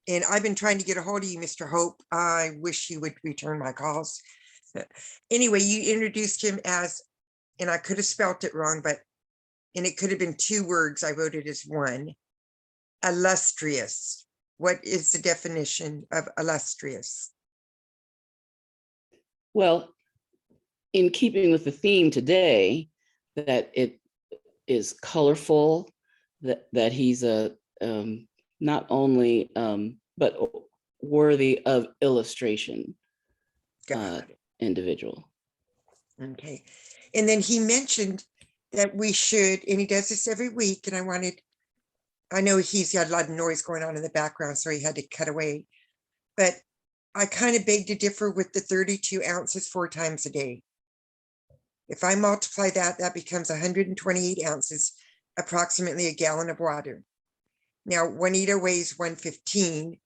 and I've been trying to get a hold of you, Mr. Hope. I wish you would return my calls. Anyway, you introduced him as, and I could have spelt it wrong, and it could have been 2 words. I wrote it as 1. Illustrious. What is the definition of illustrious? Well, in keeping with the theme today, that it is colorful, that he's a not only but worthy of illustration individual. Okay. And then he mentioned that we should, and he does this every week, and I know he's got a lot of noise going on in the background, so he had to cut away. But I kind of beg to differ with the 32 ounces 4 times a day. If I multiply that, that becomes 128 ounces, approximately a gallon of water. Now, Juanita weighs 115,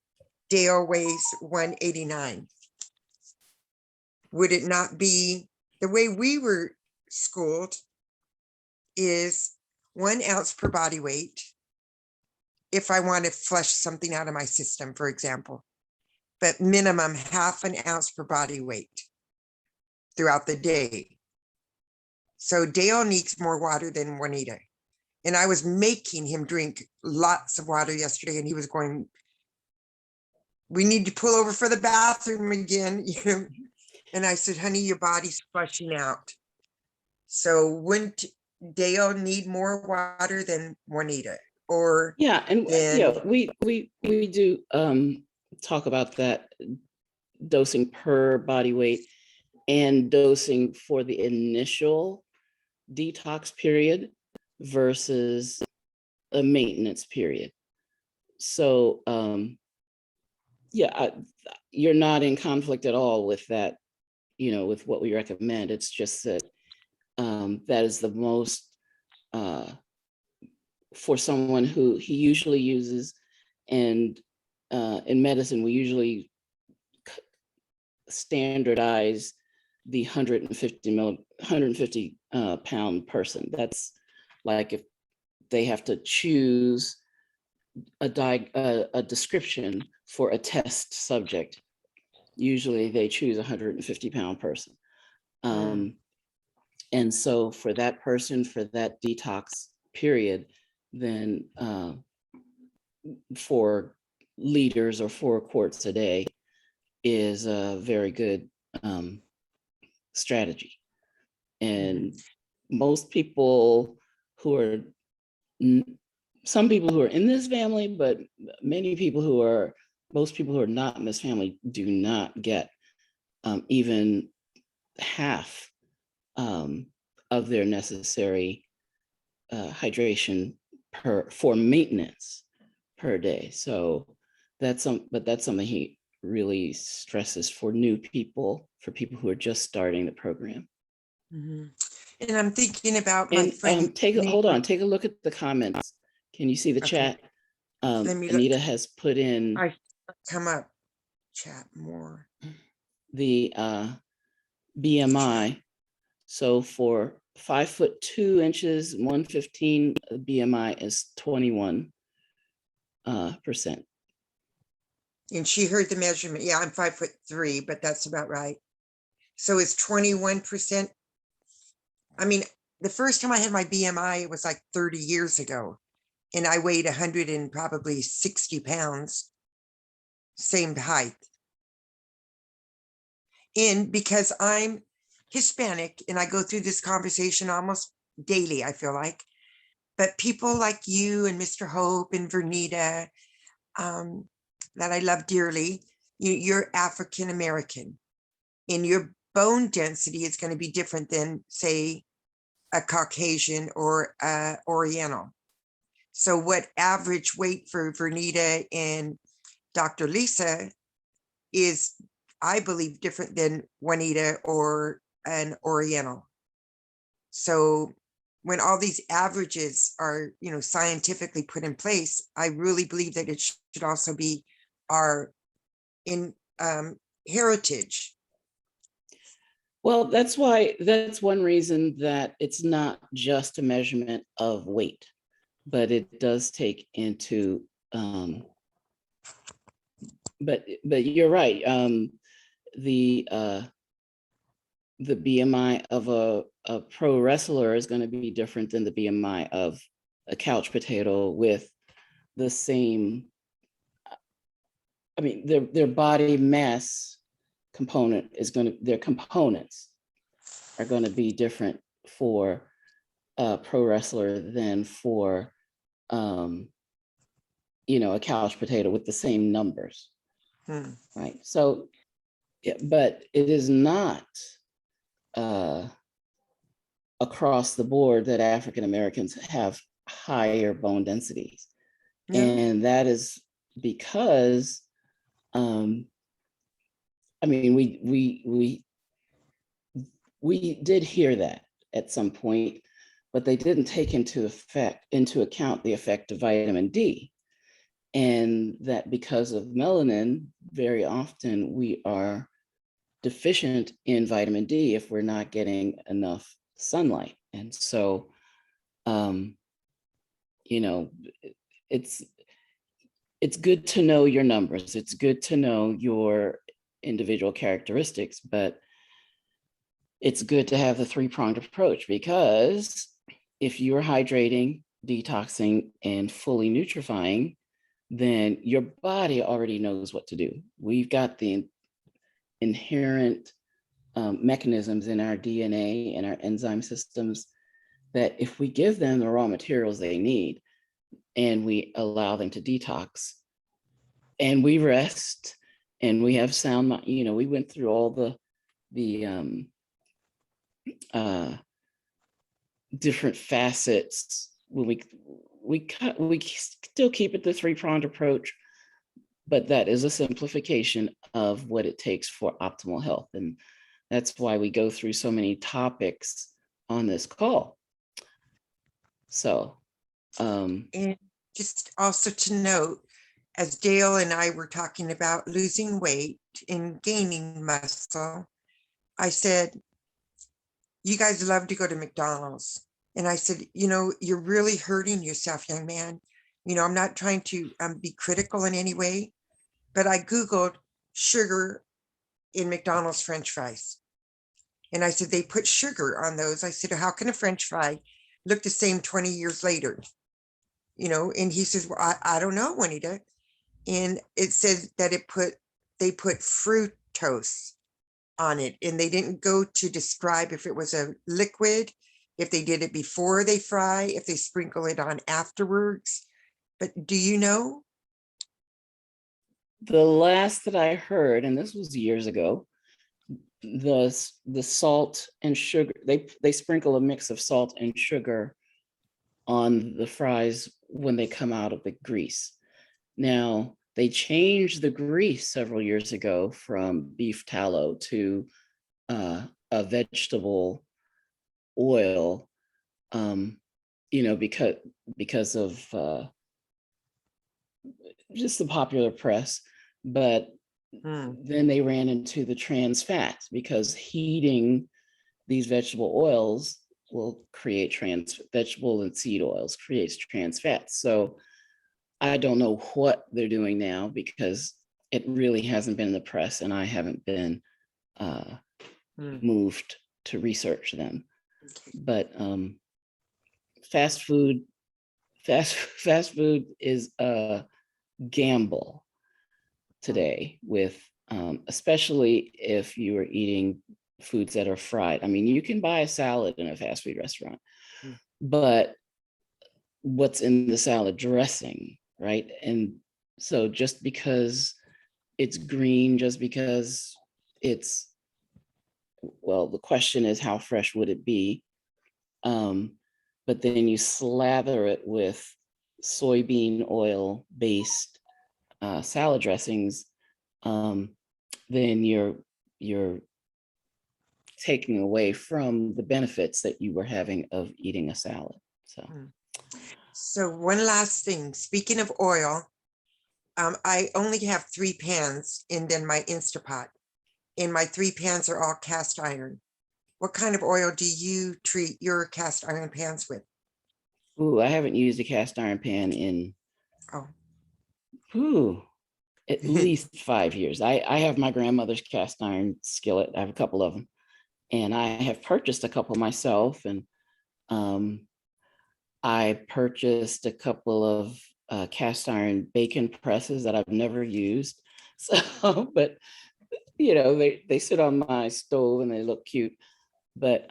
Dale weighs 189. Would it not be the way we were schooled is 1 ounce per body weight if I want to flush something out of my system, for example, but minimum 1/2 ounce per body weight throughout the day. So Dale needs more water than Juanita. And I was making him drink lots of water yesterday, and he was going, we need to pull over for the bathroom again, you know. And I said, honey, your body's flushing out. So wouldn't Dale need more water than Juanita? Or yeah, and yeah, we do talk about that, dosing per body weight and dosing for the initial detox period versus a maintenance period. So yeah, you're not in conflict at all with that, you know, with what we recommend. It's just that that is the most for someone who he usually uses, and in medicine we usually standardize the 150 pound person. That's like if they have to choose a description for a test subject, usually they choose a 150 pound person. And so for that person, for that detox period, then 4 liters or 4 quarts a day is a very good strategy. And most people who are, some people who are in this family, but most people who are not in this family do not get even half of their necessary hydration for maintenance per day. So that's something he really stresses for new people, for people who are just starting the program. And I'm thinking about my and friend. hold on, take a look at the comments. Can you see the chat? Anita has put in come up chat more. The BMI. So for 5'2", 115, BMI is 21%. And she heard the measurement. Yeah, I'm 5'3", but that's about right. So it's 21%. I mean, the first time I had my BMI, it was like 30 years ago, and I weighed 100 and probably 60 pounds, same height. And because I'm Hispanic and I go through this conversation almost daily, I feel like, but people like you and Mr. Hope and Vernita, that I love dearly, you're African American, and your bone density is going to be different than, say, a Caucasian or Oriental. So what average weight for Vernita and Dr. Lisa is, I believe, different than Juanita or an Oriental. So when all these averages are, scientifically put in place, I really believe that it should also be our heritage. Well, that's one reason that it's not just a measurement of weight, but it does take into, but you're right. The BMI of a pro wrestler is going to be different than the BMI of a couch potato with the same, I mean, their body mass component is their components are going to be different for a pro wrestler than for, a couch potato with the same numbers, right? So, but it is not across the board that African Americans have higher bone densities. Yeah. And that is because, we did hear that at some point, but they didn't take into account the effect of vitamin D. And that because of melanin, very often we are deficient in vitamin D if we're not getting enough sunlight. And so, it's good to know your numbers. It's good to know your individual characteristics, but it's good to have the three-pronged approach, because if you're hydrating, detoxing, and fully nutrifying, then your body already knows what to do. We've got the inherent mechanisms in our DNA and our enzyme systems that if we give them the raw materials they need and we allow them to detox and we rest and we have sound, we went through all the different facets when we still keep it the three-pronged approach, but that is a simplification of what it takes for optimal health. And that's why we go through so many topics on this call. So, and just also to note, as Dale and I were talking about losing weight and gaining muscle, I said, you guys love to go to McDonald's. And I said, you're really hurting yourself, young man. I'm not trying to be critical in any way, but I Googled sugar in McDonald's French fries. And I said, they put sugar on those. I said, how can a French fry look the same 20 years later? And he says, well, I don't know, Juanita. And it says that they put fructose on it, and they didn't go to describe if it was a liquid, if they did it before they fry, if they sprinkle it on afterwards. But do you know? The last that I heard, and this was years ago, the salt and sugar, they sprinkle a mix of salt and sugar on the fries when they come out of the grease. Now, they changed the grease several years ago from beef tallow to a vegetable oil, because of just the popular press. But then they ran into the trans fats, because heating these vegetable oils will create vegetable and seed oils creates trans fats. So I don't know what they're doing now, because it really hasn't been in the press and I haven't been moved to research them. But fast food is a gamble today, with especially if you are eating foods that are fried. I mean, you can buy a salad in a fast food restaurant, but what's in the salad dressing, right? And so just because it's green, just because it's, well, the question is, how fresh would it be? But then you slather it with soybean oil based salad dressings, then you're taking away from the benefits that you were having of eating a salad. So one last thing, speaking of oil, I only have 3 pans in my Instapot, and my 3 pans are all cast iron. What kind of oil do you treat your cast iron pans with? Ooh, I haven't used a cast iron pan in at least 5 years. I have my grandmother's cast iron skillet. I have a couple of them, and I have purchased a couple myself. And I purchased a couple of cast iron bacon presses that I've never used. So, but they sit on my stove and they look cute. But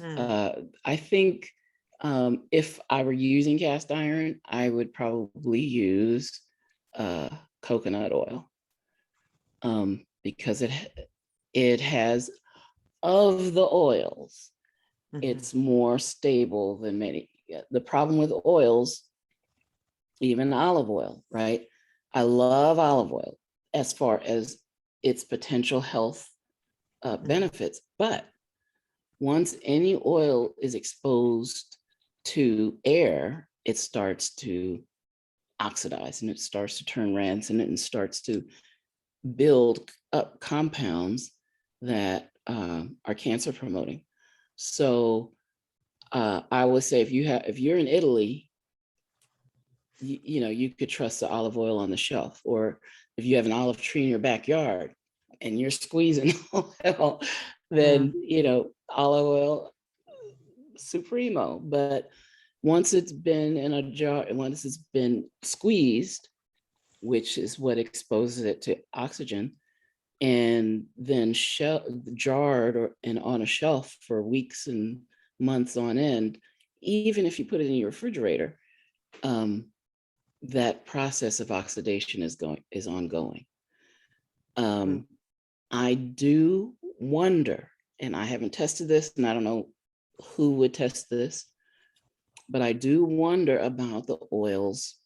I think if I were using cast iron, I would probably use coconut oil because it has, of the oils, it's more stable than many. The problem with oils, even olive oil, right? I love olive oil as far as its potential health benefits, but once any oil is exposed to air, it starts to oxidize and it starts to turn rancid and it starts to build up compounds that are cancer promoting. So I would say if you're in Italy, you know, you could trust the olive oil on the shelf, or if you have an olive tree in your backyard and you're squeezing oil, then you know, olive oil supremo. But once it's been in a jar, once it's been squeezed, which is what exposes it to oxygen, and then jarred and on a shelf for weeks and months on end, even if you put it in your refrigerator, that process of oxidation is ongoing. I do wonder, and I haven't tested this, and I don't know who would test this, but I do wonder about the oils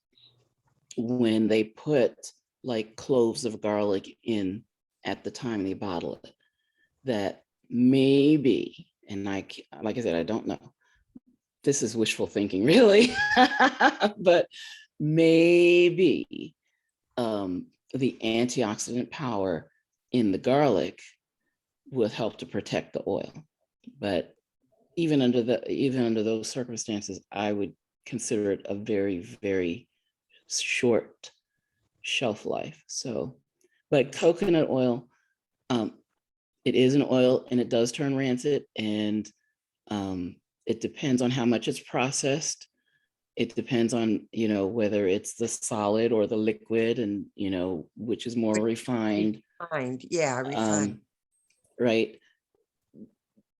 when they put like cloves of garlic in at the time they bottle it, that maybe, and like I said, I don't know, this is wishful thinking really, but maybe the antioxidant power in the garlic will help to protect the oil. But even under those circumstances, I would consider it a very, very short shelf life. So, but coconut oil, it is an oil and it does turn rancid, and it depends on how much it's processed. It depends on, you know, whether it's the solid or the liquid, and, you know, which is more refined. Refined. Right.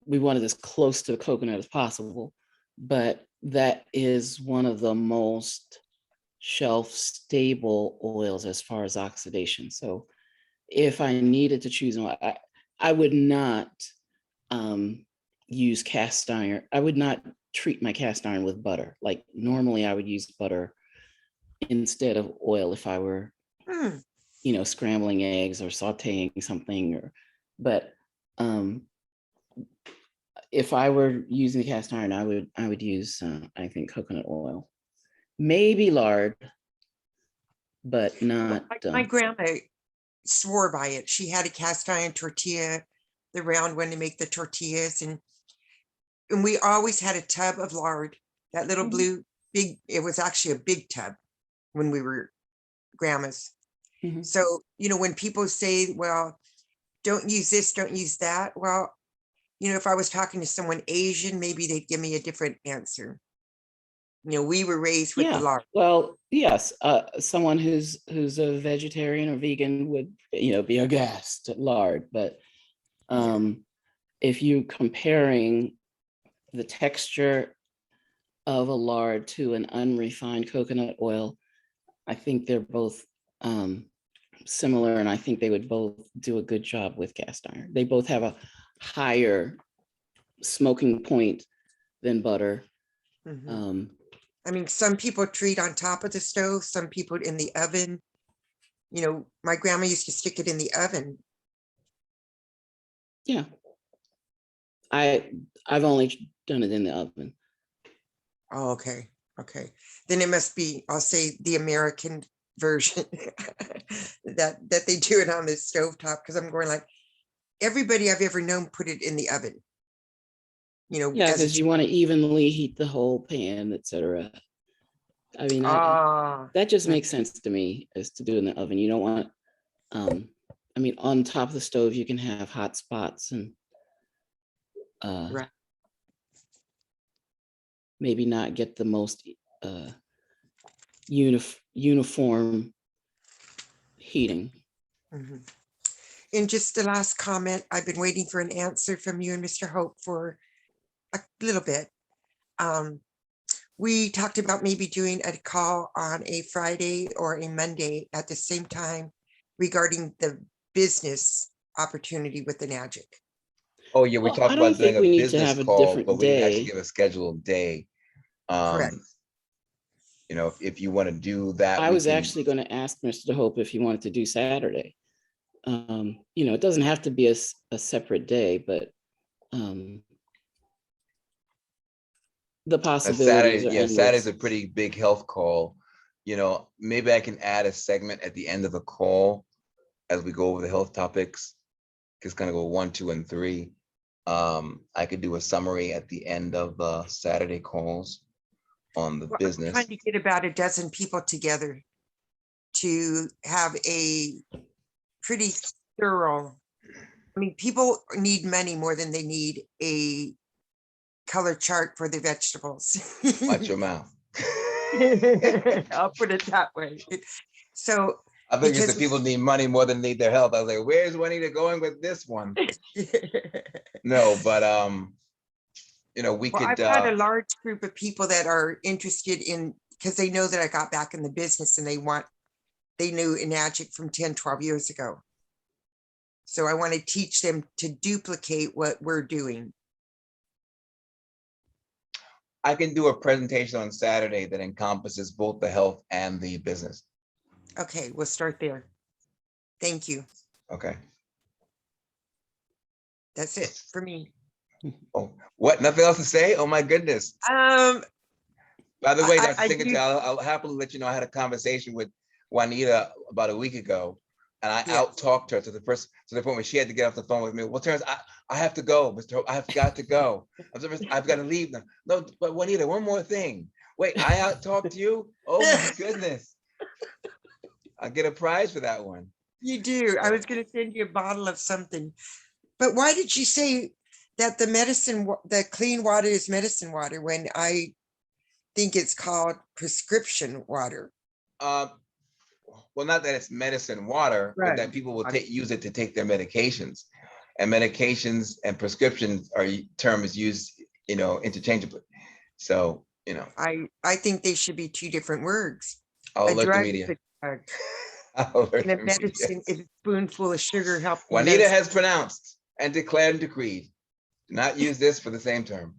We want it as close to the coconut as possible, but that is one of the most shelf stable oils as far as oxidation. So if I needed to choose one, I would not use cast iron. I would not treat my cast iron with butter. Like normally I would use butter instead of oil if I were, you know, scrambling eggs or sauteing something, but if I were using the cast iron, I would use, I think, coconut oil, maybe lard, but not. My grandma swore by it. She had a cast iron tortilla, the round one to make the tortillas, and we always had a tub of lard, that little blue big. It was actually a big tub when we were grandmas. So, you know, when people say, well, don't use this, don't use that. Well, you know, if I was talking to someone Asian, maybe they'd give me a different answer. You know, we were raised with the lard. Well, yes, someone who's a vegetarian or vegan would, you know, be aghast at lard. But if you're comparing the texture of a lard to an unrefined coconut oil, I think they're both similar, and I think they would both do a good job with cast iron. They both have a higher smoking point than butter. I mean, some people treat on top of the stove, some people in the oven. You know, my grandma used to stick it in the oven. Yeah, I've only done it in the oven. Oh, okay. Then it must be, I'll say, the American version that they do it on the stovetop, because I'm going like, everybody I've ever known put it in the oven. You know, yeah, because you want to evenly heat the whole pan, etc. I mean, that just makes sense to me, is to do in the oven. You don't want, I mean, on top of the stove, you can have hot spots and maybe not get the most uniform heating. in just the last comment, I've been waiting for an answer from you and Mr. Hope for a little bit. We talked about maybe doing a call on a Friday or a Monday at the same time regarding the business opportunity with the NAGIC. Oh, yeah, we Well, talked I don't about doing think a we need to business have a call, different but we didn't actually day. give a scheduled day. Correct. You know, if you want to do that, I we was can. actually going to ask Mr. Hope if he wanted to do Saturday. You know, it doesn't have to be a separate day, but the possibilities Saturday, are yeah, Saturday's endless. a pretty big health call. You know, maybe I can add a segment at the end of the call as we go over the health topics. Just kind of go 1, 2, and 3. I could do a summary at the end of the Saturday calls on the Well, I'm business. trying to get about a dozen people together to have a pretty thorough. I mean, people need money more than they need a color chart for the vegetables. Watch your mouth. I'll put it that way. So, I think it's because the people need money more than need their health. I was like, where's Juanita going with this one? No, but you know, we well, could I've had a large group of people that are interested in, because they know that I got back in the business and they knew Enagic from 10, 12 years ago. So I want to teach them to duplicate what we're doing. I can do a presentation on Saturday that encompasses both the health and the business. Okay, we'll start there. Thank you. Okay. That's it for me. Oh, what? Nothing else to say? Oh my goodness. By the way, Dr. Singleton, I'll happily let you know I had a conversation with Juanita about a week ago, and I out-talked her to the point where she had to get off the phone with me. Well, Terrence, I have to go, Mr. Hope. I have got to go. I've got to leave now. No, but Juanita, one more thing. Wait, I out-talked you? Oh my goodness. I'll get a prize for that one. You do. I was going to send you a bottle of something. But why did you say that the clean water is medicine water when I think it's called prescription water? Well, not that it's medicine water, but that people will use it to take their medications. And medications and prescriptions are terms used, you know, interchangeably. So, you know. I think they should be two different words. I'll A alert the drug media. is a drug. I'll alert And a the media. medicine is a spoonful of sugar helping. Juanita has pronounced and declared and decreed. Do not use this for the same term.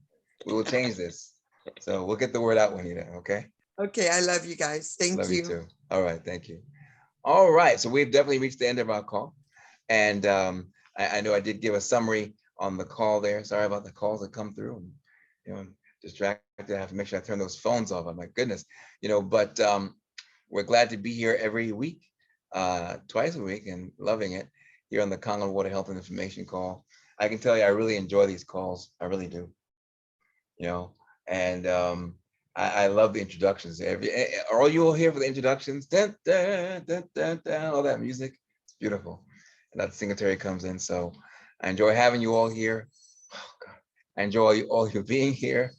We will change this. So we'll get the word out, Juanita, okay? Okay, I love you guys. Thank you. Love you too. All right, thank you. All right, so we've definitely reached the end of our call. And I know I did give a summary on the call there. Sorry about the calls that come through. And, you know, I'm distracted. I have to make sure I turn those phones off. Oh my goodness. You know, but we're glad to be here every week, twice a week, and loving it here on the Kangen Water Health and Information Call. I can tell you, I really enjoy these calls. I really do. You know, and I love the introductions. All you will hear for the introductions, dun, dun, dun, dun, dun, all that music. It's beautiful. And that Singletary comes in. So I enjoy having you all here. Oh, God. I enjoy all you being here.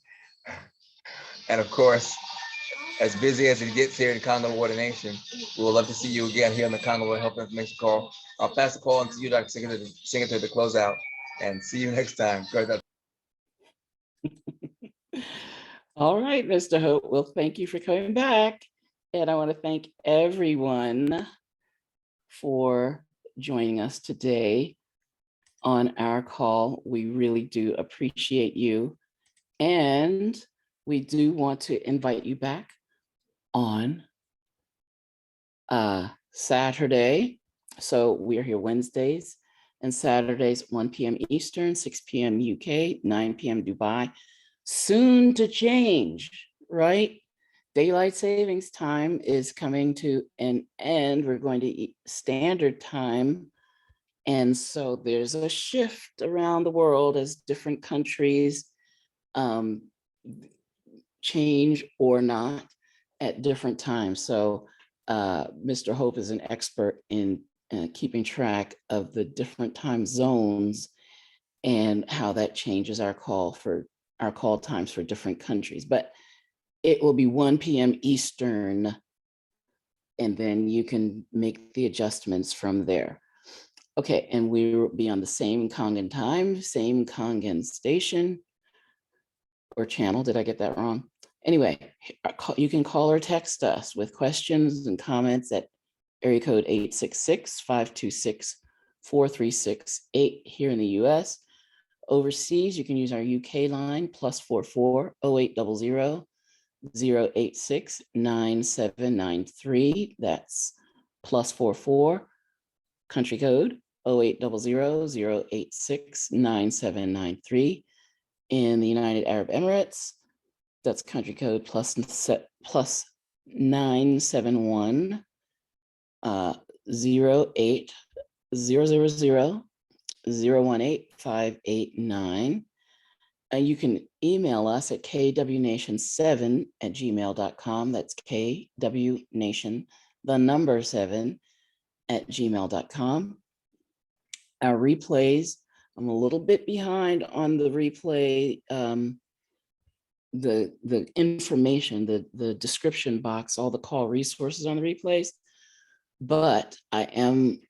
And of course, as busy as it gets here in Kangen Water Nation, we would love to see you again here on the Kangen Water Health Information Call. I'll pass the call on to you, Dr. Singletary, to close out. And see you next time. Go ahead, All right, Mr. Hope. Well, thank you for coming back. And I want to thank everyone for joining us today on our call. We really do appreciate you. And we do want to invite you back on Saturday. So we're here Wednesdays and Saturdays, 1 p.m. Eastern, 6 p.m. UK, 9 p.m. Dubai. Soon to change, right? Daylight savings time is coming to an end. We're going to standard time. And so there's a shift around the world as different countries change or not at different times. So Mr. Hope is an expert in keeping track of the different time zones and how that changes our call times for different countries. But it will be 1 p.m. Eastern, and then you can make the adjustments from there. Okay, and we will be on the same Kangen time, same Kangen station or channel. Did I get that wrong? Anyway, you can call or text us with questions and comments at area code 866-526-4368 here in the US. Overseas, you can use our UK line +44 0800 086 9793. That's +44 country code 0800 086 9793. In the United Arab Emirates, that's country code plus 971 08 000 018 589. You can email us at kwnation7@gmail.com. That's KWNation, the number 7@gmail.com. Our replays, I'm a little bit behind on the replay, the information, the description box, all the call resources on the replays, but I am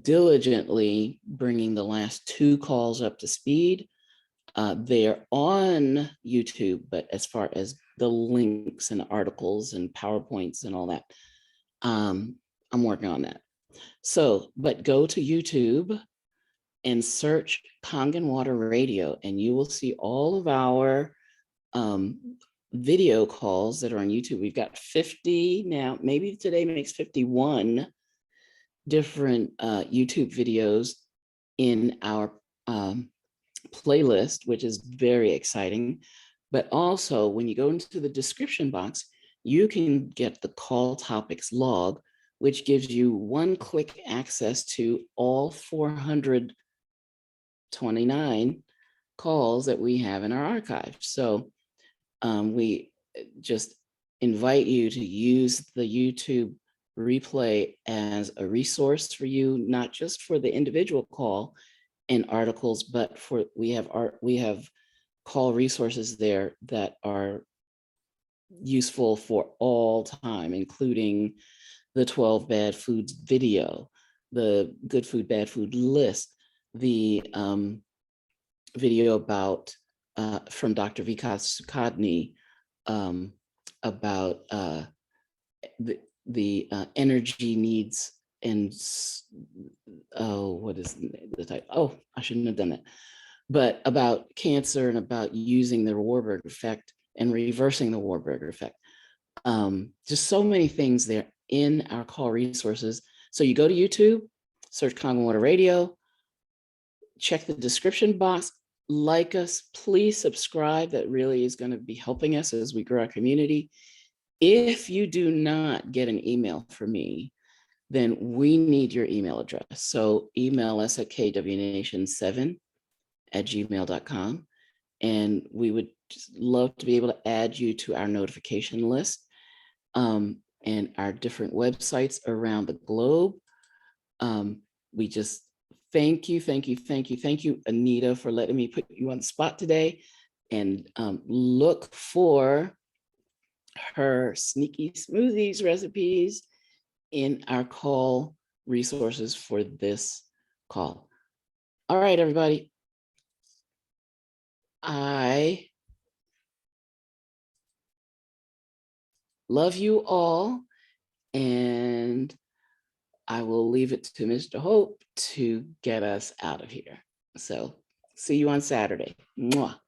diligently bringing the last 2 calls up to speed. They're on YouTube, but as far as the links and articles and PowerPoints and all that, I'm working on that. So, but go to YouTube and search Kangen Water Radio, and you will see all of our video calls that are on YouTube. We've got 50 now, maybe today makes 51 different YouTube videos in our playlist, which is very exciting. But also, when you go into the description box, you can get the call topics log, which gives you one-click access to all 429 calls that we have in our archive. So we just invite you to use the YouTube replay as a resource for you, not just for the individual call and articles, but for we have call resources there that are useful for all time, including the 12 bad foods video, the good food, bad food list, the video about from Dr. Vikas Sukadni about the energy needs and what is the title? Oh, I shouldn't have done that. But about cancer and about using the Warburg effect and reversing the Warburg effect. Just so many things there in our call resources. So you go to YouTube, search Kangen Water Radio, check the description box, like us, please subscribe. That really is going to be helping us as we grow our community. If you do not get an email from me, then we need your email address. So email us at kwnations7@gmail.com. And we would just love to be able to add you to our notification list and our different websites around the globe. We just thank you, Anita, for letting me put you on the spot today. And look for her sneaky smoothies recipes in our call resources for this call. All right, everybody. I love you all, and I will leave it to Mr. Hope to get us out of here. So see you on Saturday. Mwah.